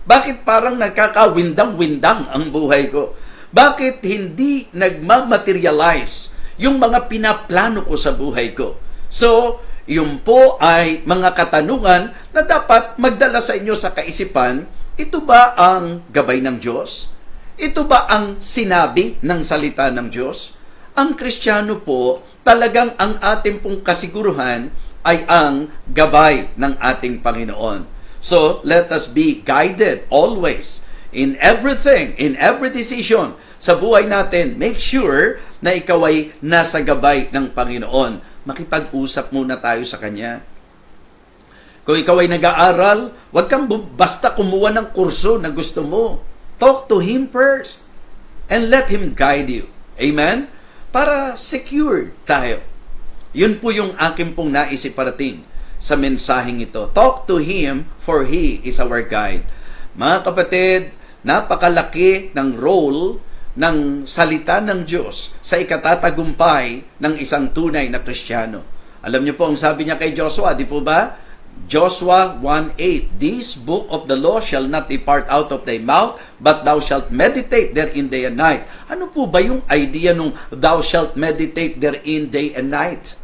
Bakit parang nagkakawindang-windang ang buhay ko? Bakit hindi nagmamaterialize yung mga pinaplano ko sa buhay ko? So, yun po ay mga katanungan na dapat magdala sa inyo sa kaisipan. Ito ba ang gabay ng Diyos? Ito ba ang sinabi ng salita ng Diyos? Ang Kristiyano po, talagang ang ating pong kasiguruhan ay ang gabay ng ating Panginoon. So, let us be guided always in everything, in every decision sa buhay natin. Make sure na ikaw ay nasa gabay ng Panginoon. Makipag-usap muna tayo sa Kanya. Kung ikaw ay nag-aaral, huwag kang basta kumuha ng kurso na gusto mo. Talk to Him first and let Him guide you. Amen? Para secure tayo. Yun po yung aking pong naisip parating sa mensaheng ito. Talk to Him, for He is our guide. Mga kapatid, napakalaki ng role ng salita ng Diyos sa ikatatagumpay ng isang tunay na Kristiyano. Alam niyo po ang sabi niya kay Joshua, di po ba? Joshua 1:8, This book of the law shall not depart out of thy mouth, but thou shalt meditate therein day and night. Ano po ba yung idea nung thou shalt meditate therein day and night?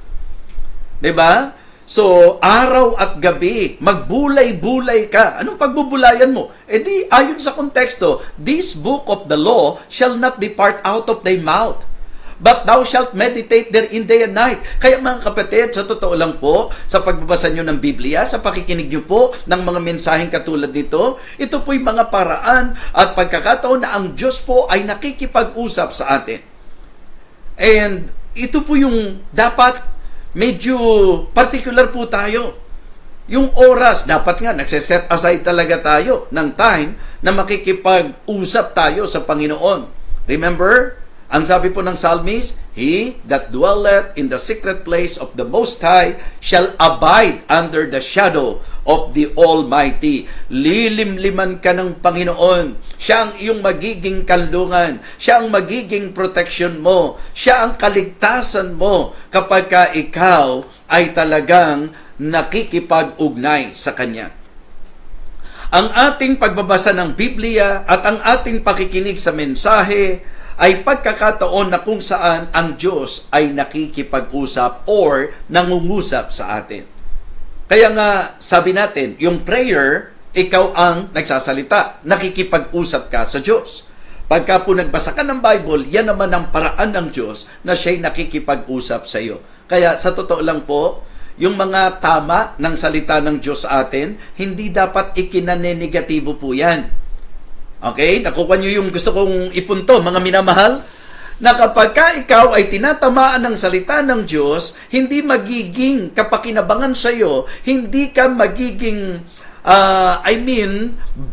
'Di ba? So, araw at gabi, magbulay-bulay ka. Anong pagbubulayan mo? Di, ayon sa konteksto, this book of the law shall not depart out of thy mouth, but thou shalt meditate therein day and night. Kaya mga kapatid, sa totoo lang po, sa pagbabasa nyo ng Biblia, sa pakikinig nyo po ng mga mensaheng katulad nito, ito po'y mga paraan at pagkakataon na ang Diyos po ay nakikipag-usap sa atin. And ito po yung dapat medyo particular po tayo. Yung oras, dapat nga, nagse-set aside talaga tayo ng time na makikipag-usap tayo sa Panginoon. Remember, ang sabi po ng psalmist, He that dwelleth in the secret place of the Most High shall abide under the shadow of the Almighty. Lilimliman ka ng Panginoon. Siya ang iyong magiging kanlungan. Siya ang magiging protection mo. Siya ang kaligtasan mo kapag ka ikaw ay talagang nakikipag-ugnay sa Kanya. Ang ating pagbabasa ng Biblia at ang ating pakikinig sa mensahe ay pagkakataon na kung saan ang Diyos ay nakikipag-usap or nangungusap sa atin. Kaya nga, sabi natin, yung prayer, ikaw ang nagsasalita, nakikipag-usap ka sa Diyos. Pagka po nagbasa ka ng Bible, yan naman ang paraan ng Diyos na siya'y nakikipag-usap sa iyo. Kaya sa totoo lang po, yung mga tama ng salita ng Diyos sa atin, hindi dapat ikinanenegatibo po yan. Okay? Nakuha nyo yung gusto kong ipunto, mga minamahal? Na kapag ka ikaw ay tinatamaan ng salita ng Diyos, hindi magiging kapakinabangan sa iyo, hindi ka magiging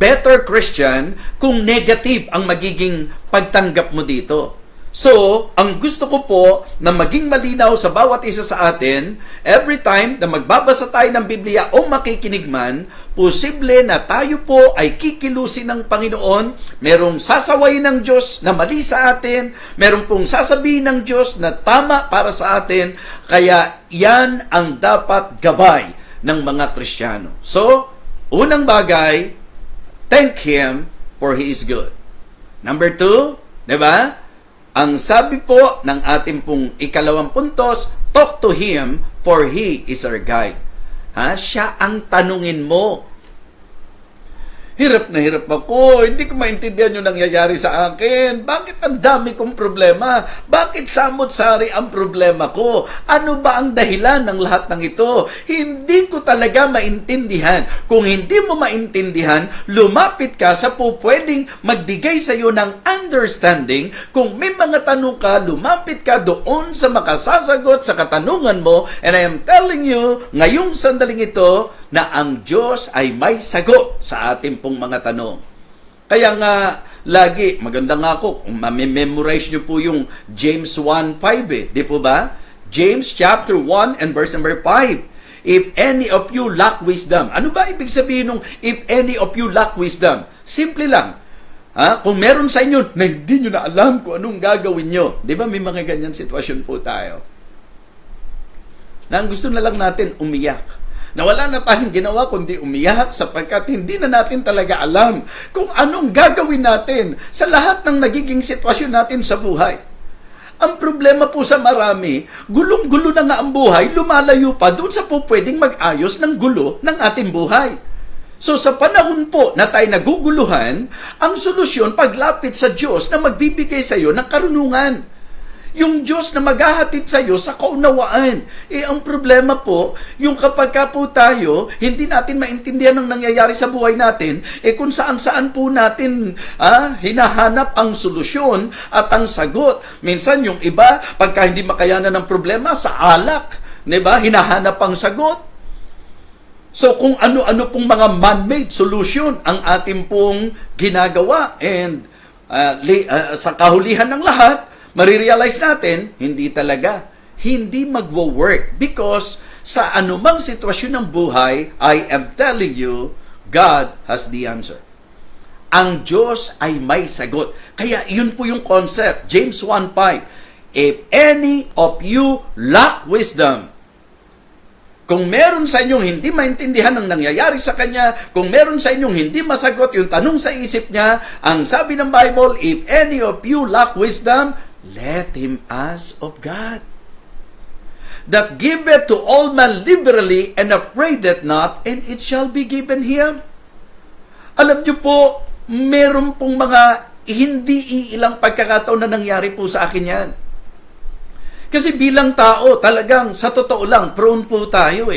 better Christian kung negative ang magiging pagtanggap mo dito. So, ang gusto ko po na maging malinaw sa bawat isa sa atin, every time na magbabasa tayo ng Biblia o makikinig man, posible na tayo po ay kikilusin ng Panginoon, merong sasawayin ng Diyos na mali sa atin, merong pong sasabihin ng Diyos na tama para sa atin, kaya yan ang dapat gabay ng mga Kristiyano. So, unang bagay, thank Him for He is good. Number 2, di ba? Ang sabi po ng ating pong ikalawang puntos, talk to Him for He is our guide. Siya ang tanungin mo. Hirap na hirap ako. Hindi ko maintindihan yung nangyayari sa akin. Bakit ang dami kong problema? Bakit samot-sari ang problema ko? Ano ba ang dahilan ng lahat ng ito? Hindi ko talaga maintindihan. Kung hindi mo maintindihan, lumapit ka sa pwedeng magbigay sa iyo ng understanding. Kung may mga tanong ka, lumapit ka doon sa makasasagot sa katanungan mo. And I am telling you, ngayong sandaling ito, na ang Diyos ay may sagot sa ating pong mga tanong. Kaya nga, lagi, maganda nga ako, kung mamememorize nyo po yung James 1:5 di po ba? James chapter 1 and verse number 5. If any of you lack wisdom. Ano ba ibig sabihin ng if any of you lack wisdom? Simple lang. Kung meron sa inyo na hindi nyo na alam kung anong gagawin nyo. Di ba may mga ganyan sitwasyon po tayo? Na ang gusto na lang natin umiyak. Na wala na tayong ginawa kundi umiyak sapagkat hindi na natin talaga alam kung anong gagawin natin sa lahat ng nagiging sitwasyon natin sa buhay. Ang problema po sa marami, gulong-gulo na nga ang buhay, lumalayo pa doon sa po pwedeng mag-ayos ng gulo ng ating buhay. So sa panahon po na tayo naguguluhan, ang solusyon paglapit sa Diyos na magbibigay sa iyo ng karunungan. Yung Diyos na maghahatid sa iyo sa kaunawaan. Ang problema po, yung kapag ka po tayo, hindi natin maintindihan ang nangyayari sa buhay natin, kung saan-saan po natin hinahanap ang solusyon at ang sagot. Minsan yung iba, pagka hindi makayanan ng problema, sa alak, diba? Hinahanap ang sagot. So kung ano-ano pong mga man-made solution ang ating pong ginagawa, and sa kahulihan ng lahat, marirealize natin, hindi magwo-work because sa anumang sitwasyon ng buhay, I am telling you, God has the answer. Ang Diyos ay may sagot. Kaya yun po yung concept. James 1:5. If any of you lack wisdom, kung meron sa inyong hindi maintindihan ang nangyayari sa kanya, kung meron sa inyong hindi masagot yung tanong sa isip niya, ang sabi ng Bible, if any of you lack wisdom, let him ask of God, that giveth to all men liberally, and upbraideth not, and it shall be given him. Alam niyo po, meron pong mga hindi ilang pagkakataon na nangyari po sa akin yan. Kasi bilang tao, talagang sa totoo lang, prone po tayo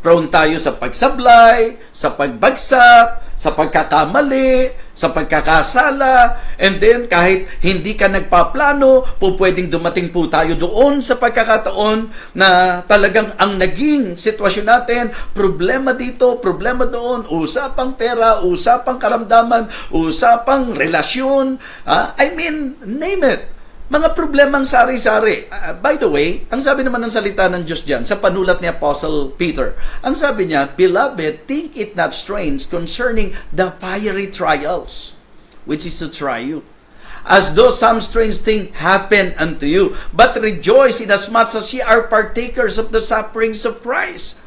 Prone tayo sa pagsablay, sa pagbagsak, sa pagkakamali, sa pagkakasala, and then kahit hindi ka nagpaplano, pwedeng dumating po tayo doon sa pagkakataon na talagang ang naging sitwasyon natin, problema dito, problema doon, usapang pera, usapang karamdaman, usapang relasyon, name it. Mga problemang sari-sari. By the way, ang sabi naman ng salita ng Diyos dyan, sa panulat ni Apostle Peter, ang sabi niya, Beloved, think it not strange concerning the fiery trials, which is to try you, as though some strange thing happen unto you, but rejoice inasmuch as ye are partakers of the sufferings of Christ.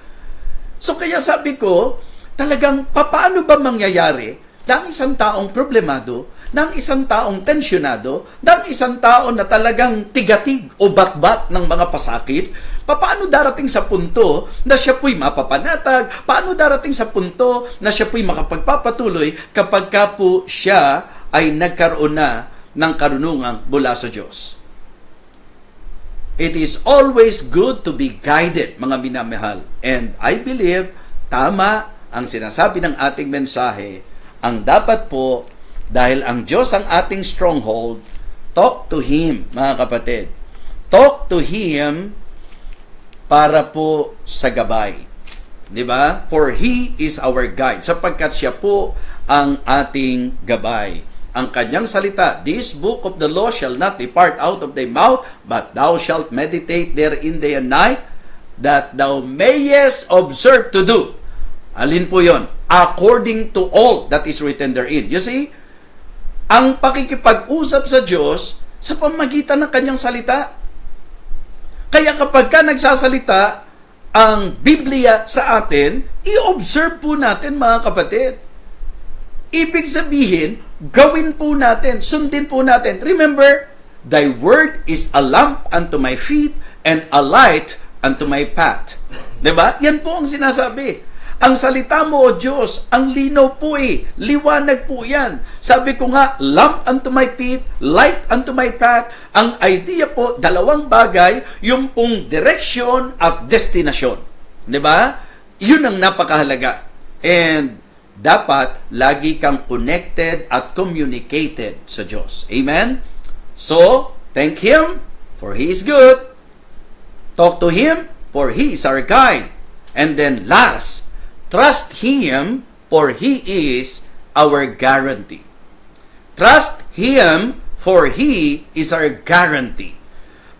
So kaya sabi ko, talagang paano ba mangyayari ng isang taong problemado, ng isang taong tensyonado, ng isang tao na talagang tigatig o batbat ng mga pasakit, paano darating sa punto na siya po'y mapapanatag, paano darating sa punto na siya po'y makapagpapatuloy kapag ka po siya ay nagkaroon na ng karunungan mula sa Diyos. It is always good to be guided, mga minamahal. And I believe, tama ang sinasabi ng ating mensahe, ang dapat po Dahil ang Diyos ang ating stronghold, talk to Him, mga kapatid. Talk to Him para po sa gabay. Di ba? For He is our guide. Sapagkat Siya po ang ating gabay. Ang kanyang salita, this book of the law shall not depart out of thy mouth, but thou shalt meditate therein day and night, that thou mayest observe to do. Alin po yon? According to all that is written therein. You see, ang pakikipag-usap sa Diyos sa pamagitan ng kanyang salita. Kaya kapag ka nagsasalita ang Biblia sa atin, i-observe po natin, mga kapatid. Ibig sabihin, gawin po natin, sundin po natin. Remember, thy word is a lamp unto my feet and a light unto my path. Diba? Yan po ang sinasabi. Ang salita mo, O Diyos, ang linaw po liwanag po yan. Sabi ko nga, lamp unto my feet, light unto my path. Ang idea po, dalawang bagay, yung pong direction at destination. Diba? Yun ang napakahalaga. And dapat lagi kang connected at communicated sa Diyos. Amen? So, thank Him, for He is good. Talk to Him, for He is our guide. And then last, trust Him, for He is our guarantee. Trust Him, for He is our guarantee.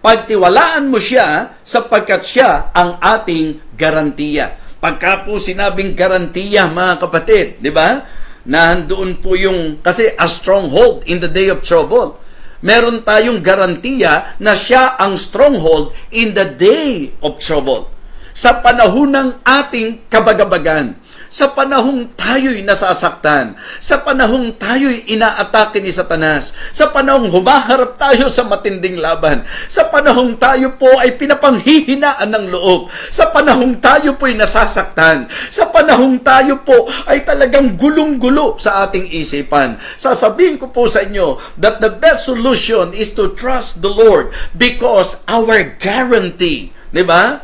Pagtiwalaan mo siya sapagkat siya ang ating garantiya. Pagka po sinabing garantiya, mga kapatid, di ba? Nandoon po yung, kasi a stronghold in the day of trouble. Meron tayong garantiya na siya ang stronghold in the day of trouble. Sa panahon ng ating kabagabagan, sa panahong tayo'y nasasaktan, sa panahong tayo'y inaatake ni Satanas, sa panahong humaharap tayo sa matinding laban, sa panahong tayo po ay pinapanghihinaan ng loob, sa panahong tayo po'y nasasaktan, sa panahong tayo po ay talagang gulong-gulo sa ating isipan. Sasabihin ko po sa inyo that the best solution is to trust the Lord because our guarantee, di ba,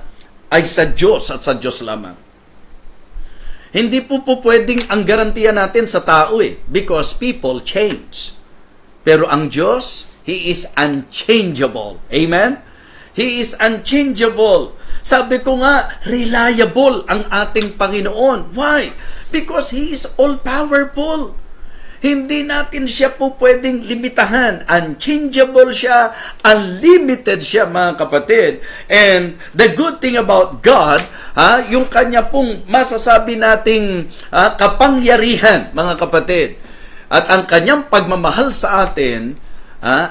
ay sa Diyos at sa Diyos lamang. Hindi po pwedeng ang garantiya natin sa tao because people change. Pero ang Diyos, He is unchangeable. Amen? He is unchangeable. Sabi ko nga, reliable ang ating Panginoon. Why? Because He is all-powerful. Hindi natin siya po pwedeng limitahan. Unchangeable siya, unlimited siya, mga kapatid. And the good thing about God, yung kanya pong masasabi nating kapangyarihan, mga kapatid. At ang kanyang pagmamahal sa atin,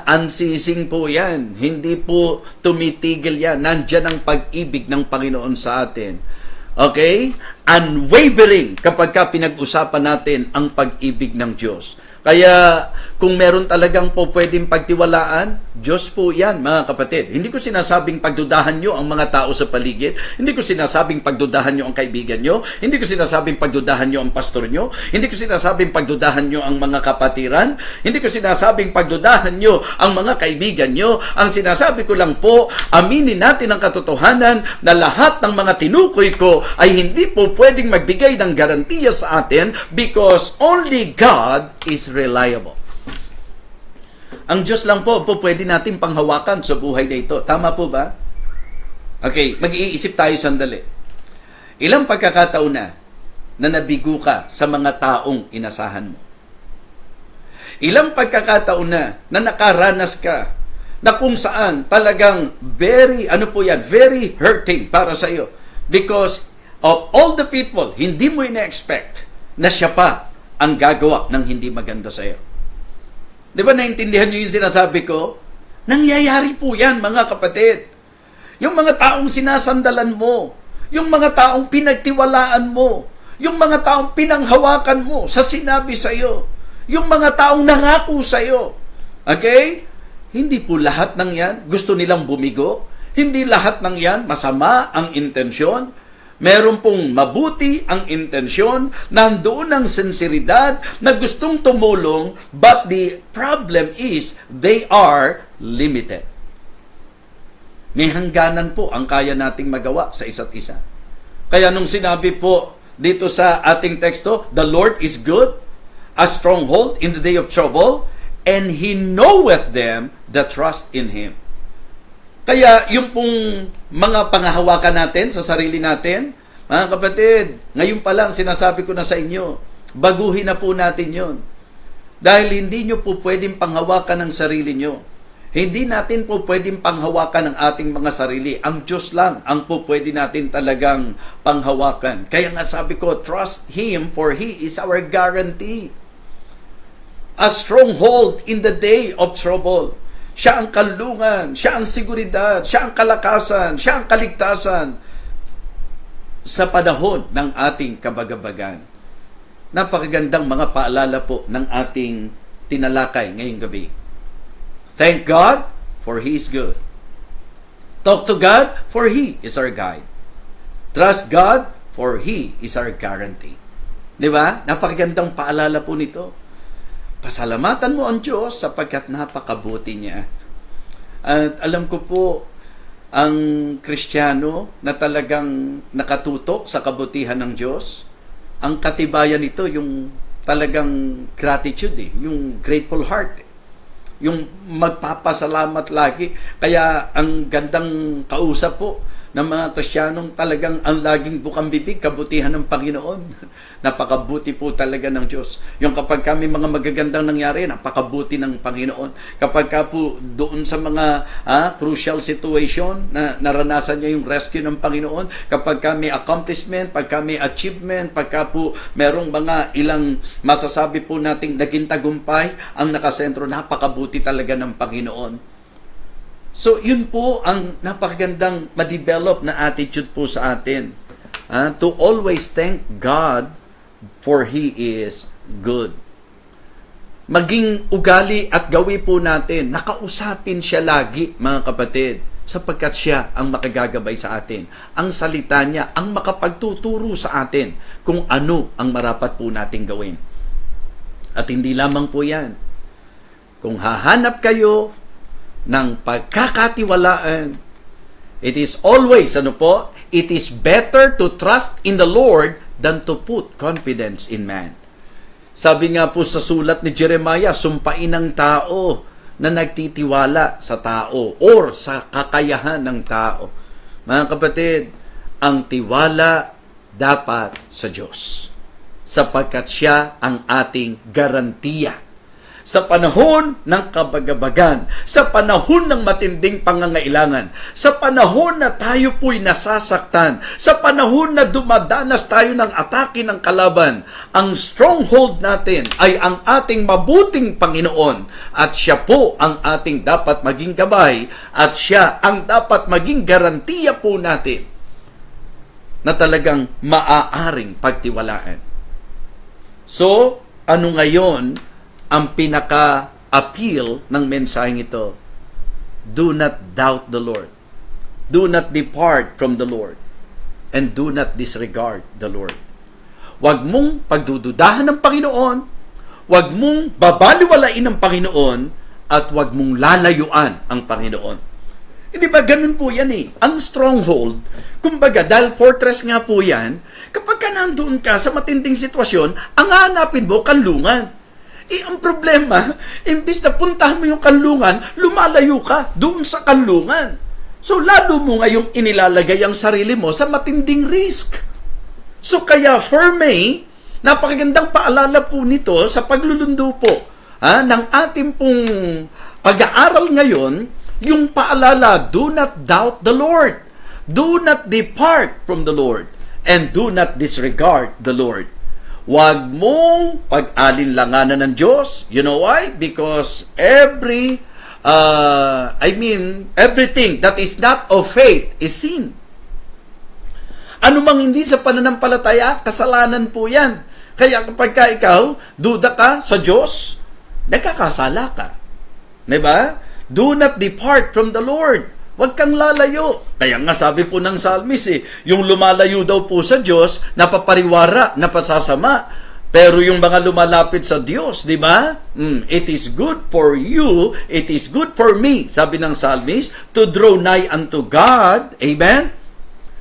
unsising po yan. Hindi po tumitigil yan. Nandyan ang pag-ibig ng Panginoon sa atin. Okay? Unwavering kapag ka pinag-usapan natin ang pag-ibig ng Diyos. Kaya kung meron talagang po pwedeng pagtiwalaan, Diyos po yan, mga kapatid. Hindi ko sinasabing pagdudahan nyo ang mga tao sa paligid. Hindi ko sinasabing pagdudahan nyo ang kaibigan nyo. Hindi ko sinasabing pagdudahan nyo ang pastor nyo. Hindi ko sinasabing pagdudahan nyo ang mga kapatiran. Hindi ko sinasabing pagdudahan nyo ang mga kaibigan nyo. Ang sinasabi ko lang po, aminin natin ang katotohanan na lahat ng mga tinukoy ko ay hindi po pwedeng magbigay ng garantiya sa atin because only God is reliable. Ang Diyos lang po pwede natin panghawakan sa buhay na ito. Tama po ba? Okay, mag-iisip tayo sandali. Ilang pagkakataon na nabigo ka sa mga taong inasahan mo? Ilang pagkakataon na nakaranas ka na kung saan talagang very hurting para sa iyo because of all the people, hindi mo ina-expect na siya pa ang gagawa ng hindi maganda sa iyo. Di ba naintindihan nyo yung sinasabi ko? Nangyayari po yan, mga kapatid. Yung mga taong sinasandalan mo, yung mga taong pinagtiwalaan mo, yung mga taong pinanghawakan mo sa sinabi sa iyo, yung mga taong nangako sa iyo. Okay? Hindi po lahat ng yan gusto nilang bumigo. Hindi lahat ng yan masama ang intensyon. Meron pong mabuti ang intensyon, nandoon ang sinseridad na gustong tumulong, but the problem is they are limited. May hangganan po ang kaya nating magawa sa isa't isa. Kaya nung sinabi po dito sa ating teksto, the Lord is good, a stronghold in the day of trouble, and He knoweth them that trust in Him. Kaya yung pong mga pangahawakan natin sa sarili natin, mga kapatid, ngayon pa lang sinasabi ko na sa inyo, baguhin na po natin yon. Dahil hindi nyo po pwedeng panghawakan ng sarili nyo. Hindi natin po pwedeng panghawakan ng ating mga sarili. Ang Diyos lang ang po pwede natin talagang panghawakan. Kaya nga sabi ko, trust Him for He is our guarantee. A stronghold in the day of trouble. Siya ang kalungan, siya ang seguridad, siya ang kalakasan, siya ang kaligtasan sa panahon ng ating kabagabagan. Napakagandang mga paalala po ng ating tinalakay ngayong gabi. Thank God, for He is good. Talk to God, for He is our guide. Trust God, for He is our guarantee. Di ba? Napakagandang paalala po nito. Pasalamatan mo ang Diyos sapagkat napakabuti niya. At alam ko po, ang Kristiyano na talagang nakatutok sa kabutihan ng Diyos, ang katibayan nito yung talagang gratitude, yung grateful heart, yung magpapasalamat lagi. Kaya ang gandang kausap po ng mga Kristiyanong talagang ang laging bukang bibig, kabutihan ng Panginoon. Napakabuti po talaga ng Diyos. Yung kapag kami mga magagandang nangyari, napakabuti ng Panginoon. Kapag ka po doon sa mga crucial situation na naranasan niya yung rescue ng Panginoon, kapag kami accomplishment, pag kami achievement, pagka po merong mga ilang masasabi po nating naging tagumpay, ang nakasentro, napakabuti talaga ng Panginoon. So, yun po ang napakagandang ma-develop na attitude po sa atin. To always thank God for He is good. Maging ugali at gawi po natin, nakausapin siya lagi, mga kapatid, sapagkat siya ang makagagabay sa atin. Ang salita niya ang makapagtuturo sa atin kung ano ang marapat po nating gawin. At hindi lamang po yan. Kung hahanap kayo ng pagkakatiwalaan, it is always, it is better to trust in the Lord than to put confidence in man. Sabi nga po sa sulat ni Jeremiah, sumpain ng tao na nagtitiwala sa tao or sa kakayahan ng tao. Mga kapatid, ang tiwala dapat sa Diyos, sapagkat siya ang ating garantiya sa panahon ng kabagabagan, sa panahon ng matinding pangangailangan, sa panahon na tayo po'y nasasaktan, sa panahon na dumadanas tayo ng atake ng kalaban, ang stronghold natin ay ang ating mabuting Panginoon at siya po ang ating dapat maging gabay at siya ang dapat maging garantiya po natin na talagang maaaring pagtiwalaan. So, ano ngayon ang pinaka-appeal ng mensaheng ito? Do not doubt the Lord. Do not depart from the Lord. And do not disregard the Lord. Huwag mong pagdududahan ng Panginoon, huwag mong babaliwalain ng Panginoon, at huwag mong lalayuan ang Panginoon. Hindi ba ganun po yan Ang stronghold, kumbaga dahil fortress nga po yan, kapag ka nandoon ka sa matinding sitwasyon, ang hanapin mo kanlungan. Ang problema, imbis na puntahan mo yung kanlungan, lumalayo ka doon sa kanlungan. So, lalo mo ngayong inilalagay ang sarili mo sa matinding risk. So, kaya for me, napakagandang paalala po nito sa paglulundo po ng ating pong pag-aaral ngayon, yung paalala, do not doubt the Lord. Do not depart from the Lord. And do not disregard the Lord. Huwag mong pag-alinlanganan ng Diyos. You know why? Because everything that is not of faith is sin. Ano mang hindi sa pananampalataya, kasalanan po yan. Kaya kapag ikaw, duda ka sa Diyos, nagkakasala ka. Diba? Do not depart from the Lord. Huwag kang lalayo. Kaya nga sabi po ng Psalmist, yung lumalayo daw po sa Diyos, napapariwara, napasasama. Pero yung mga lumalapit sa Diyos, di ba? It is good for you, it is good for me, sabi ng Psalmist, to draw nigh unto God, amen?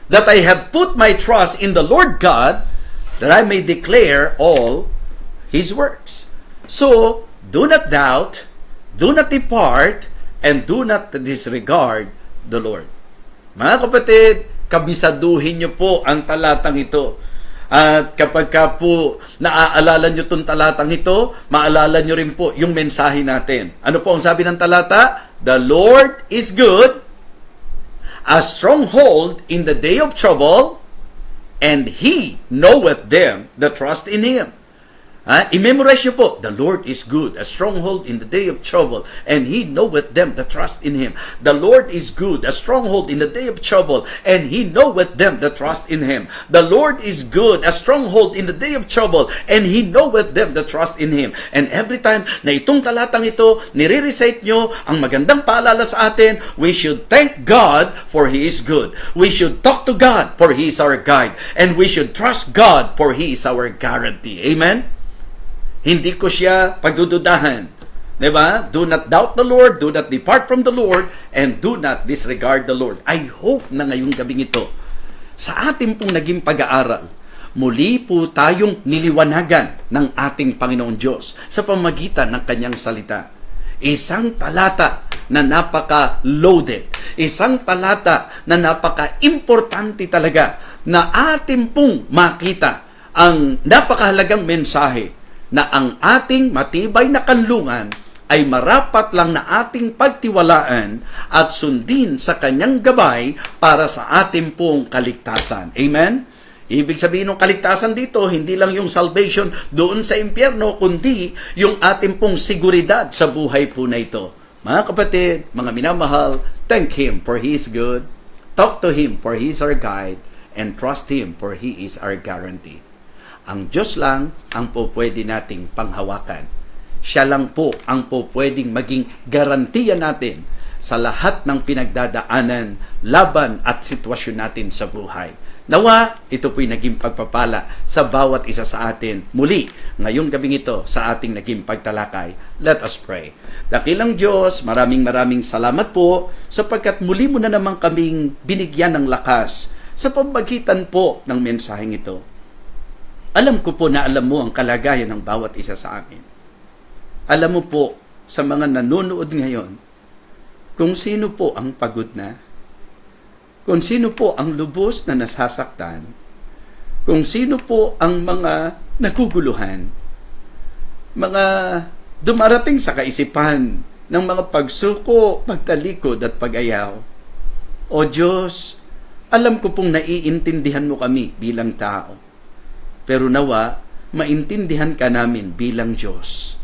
That I have put my trust in the Lord God, that I may declare all His works. So, do not doubt, do not depart, and do not disregard the Lord. Mga kapatid, kabisaduhin niyo po ang talatang ito. At kapag ka po naaalala nyo itong talatang ito, maalala nyo rin po yung mensahe natin. Ano po ang sabi ng talata? The Lord is good, a stronghold in the day of trouble, and He knoweth them that trust in Him. I-memorize nyo po, the Lord is good, a stronghold in the day of trouble, and He knoweth them that trust in Him. The Lord is good, a stronghold in the day of trouble, and He knoweth them that trust in Him. The Lord is good, a stronghold in the day of trouble, and He knoweth them that trust in Him. And every time na itong talatang ito, nire-recite nyo ang magandang paalala sa atin, we should thank God for He is good. We should talk to God for He is our guide. And we should trust God for He is our guarantee. Amen? Hindi ko siya pagdududahan. Diba? Do not doubt the Lord, do not depart from the Lord, and do not disregard the Lord. I hope na ngayong gabing ito, sa ating pong naging pag-aaral, muli po tayong niliwanagan ng ating Panginoon Diyos sa pamagitan ng Kanyang salita. Isang talata na napaka-loaded. Isang talata na napaka-importante talaga na ating pong makita ang napakahalagang mensahe na ang ating matibay na kanlungan ay marapat lang na ating pagtiwalaan at sundin sa Kanyang gabay para sa ating pong kaligtasan. Amen? Ibig sabihin ng kaligtasan dito, hindi lang yung salvation doon sa impyerno, kundi yung ating pong seguridad sa buhay po na ito. Mga kapatid, mga minamahal, thank Him for He is good. Talk to Him for He is our guide. And trust Him for He is our guarantee. Ang Diyos lang ang po pwede nating panghawakan. Siya lang po ang po pwedeng maging garantiya natin sa lahat ng pinagdadaanan, laban at sitwasyon natin sa buhay. Nawa, ito po'y naging pagpapala sa bawat isa sa atin. Muli, ngayong gabing ito sa ating naging pagtalakay. Let us pray. Dakilang Diyos, maraming salamat po sapagkat muli mo na naman kaming binigyan ng lakas sa pamagitan po ng mensaheng ito. Alam ko po na alam mo ang kalagayan ng bawat isa sa amin. Alam mo po sa mga nanonood ngayon kung sino po ang pagod na, kung sino po ang lubos na nasasaktan, kung sino po ang mga naguguluhan, mga dumarating sa kaisipan ng mga pagsuko, pagtalikod at pag-ayaw. O Diyos, alam ko pong naiintindihan mo kami bilang tao. Pero nawa, maintindihan ka namin bilang Diyos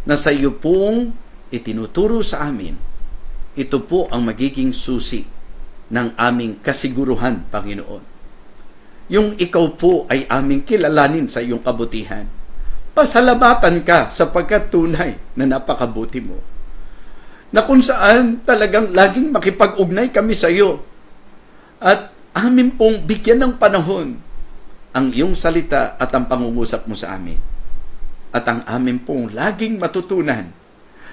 na sa iyo pong itinuturo sa amin, ito po ang magiging susi ng aming kasiguruhan, Panginoon. Yung ikaw po ay aming kilalanin sa iyong kabutihan. Pasalamatan ka sapagkat tunay na napakabuti mo. Na kung saan talagang laging makipag-ugnay kami sa iyo at amin pong bigyan ng panahon ang iyong salita at ang pangungusap mo sa amin. At ang amin pong laging matutunan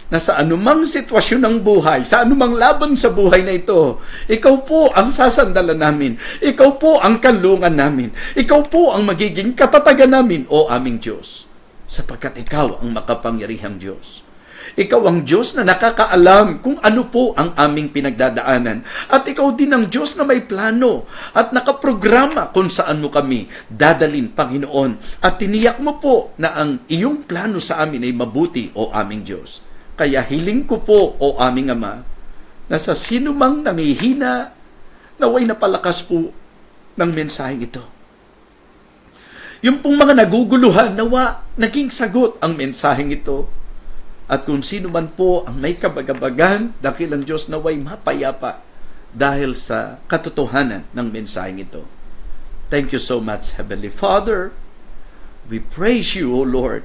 na sa anumang sitwasyon ng buhay, sa anumang laban sa buhay na ito, ikaw po ang sasandalan namin. Ikaw po ang kanlungan namin. Ikaw po ang magiging katatagan namin, o aming Diyos. Sapagkat ikaw ang makapangyarihang Diyos. Ikaw ang Diyos na nakakaalam kung ano po ang aming pinagdadaanan. At ikaw din ang Diyos na may plano at nakaprograma kung saan mo kami dadalin, Panginoon. At tiniyak mo po na ang iyong plano sa amin ay mabuti, o aming Diyos. Kaya hiling ko po, o aming Ama, na sa sino mang nangihina, naway napalakas po ng mensaheng ito. Yung pong mga naguguluhan, nawa naging sagot ang mensaheng ito. At kung sino man po ang may kabagabagan, dakilang Diyos naway mapayapa dahil sa katotohanan ng mensaheng ito. Thank you so much, Heavenly Father. We praise you, O Lord.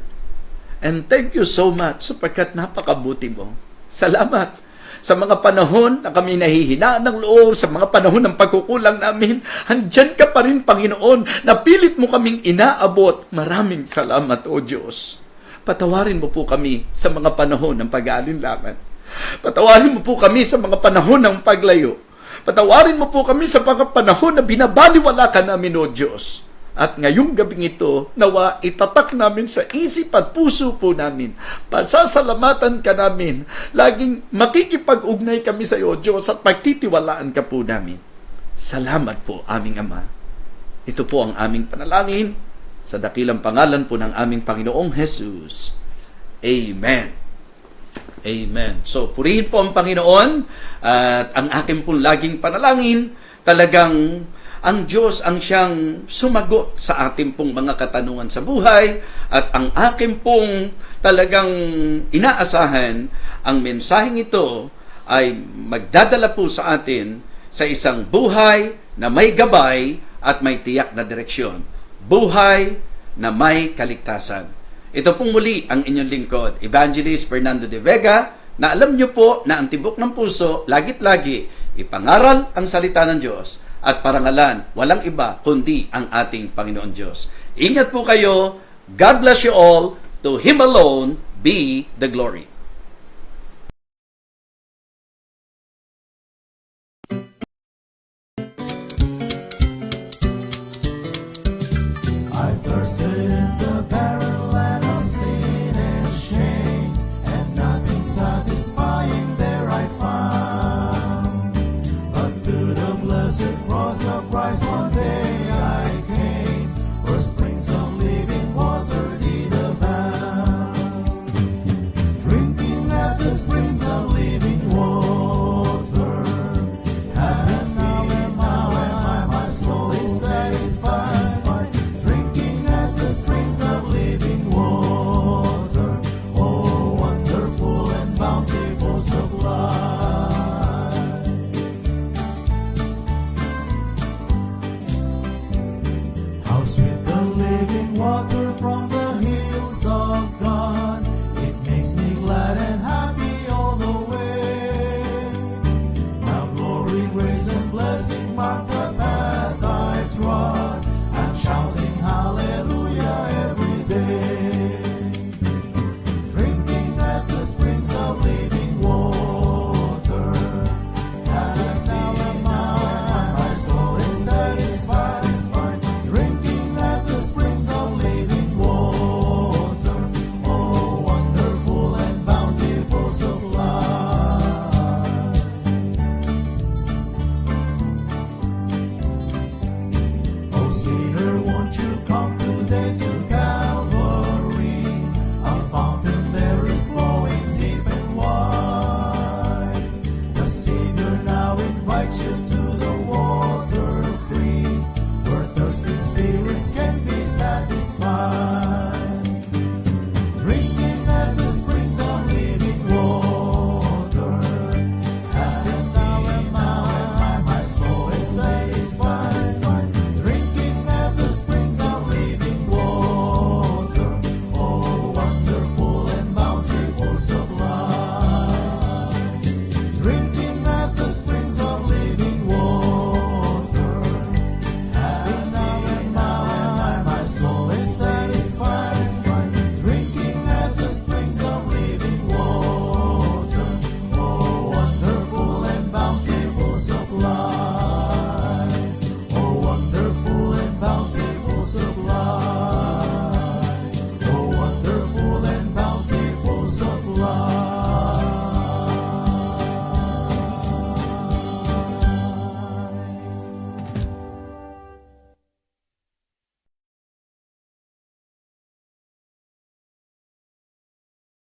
And thank you so much sapagkat napakabuti mo. Salamat sa mga panahon na kami nahihinaan ng loob, sa mga panahon ng pagkukulang namin. Andyan ka pa rin, Panginoon, na pilit mo kaming inaabot. Maraming salamat, O Diyos. Patawarin mo po kami sa mga panahon ng pag-aalinlangan. Patawarin mo po kami sa mga panahon ng paglayo. Patawarin mo po kami sa mga panahon na binabaliwala ka namin, O Diyos. At ngayong gabing ito, nawa itatak namin sa isip at puso po namin. Pasasalamatan ka namin. Laging makikipag-ugnay kami sa iyo, Diyos, at pagtitiwalaan ka po namin. Salamat po, aming Ama. Ito po ang aming panalangin sa dakilang pangalan po ng aming Panginoong Jesus. Amen. Amen. So, purihin po ang Panginoon at ang aking pong laging panalangin, talagang ang Diyos ang siyang sumagot sa ating pong mga katanungan sa buhay at ang aking pong talagang inaasahan, ang mensaheng ito ay magdadala po sa atin sa isang buhay na may gabay at may tiyak na direksyon. Buhay na may kaligtasan. Ito pong muli ang inyong lingkod, Evangelist Fernando de Vega, na alam niyo po na ang tibok ng puso, lagit-lagi, ipangaral ang salita ng Diyos at parangalan, walang iba kundi ang ating Panginoon Diyos. Ingat po kayo. God bless you all. To Him alone be the glory. I thirsted in the barren land of sin and shame, and nothing satisfying there I found. But to the blessed cross of Christ one day I came, where springs of living water did abound. Drinking at the springs of living water, and now am I, my soul is satisfied. Drinking at the springs of living water, oh wonderful and bountiful supply. How sweet the living water from the hills of God, it makes me glad and happy all the way. Now glory, grace and blessing mark the path I trod, I'm shouting hallelujah every day. Drinking at the springs of living water, and now my soul is satisfied. Drinking at the springs of living water, oh wonderful and bountiful supply. Oh sinner, won't you come today to Calvary? A fountain there is flowing deep and wide. The Savior now invites you to the water free, where thirsting spirits can be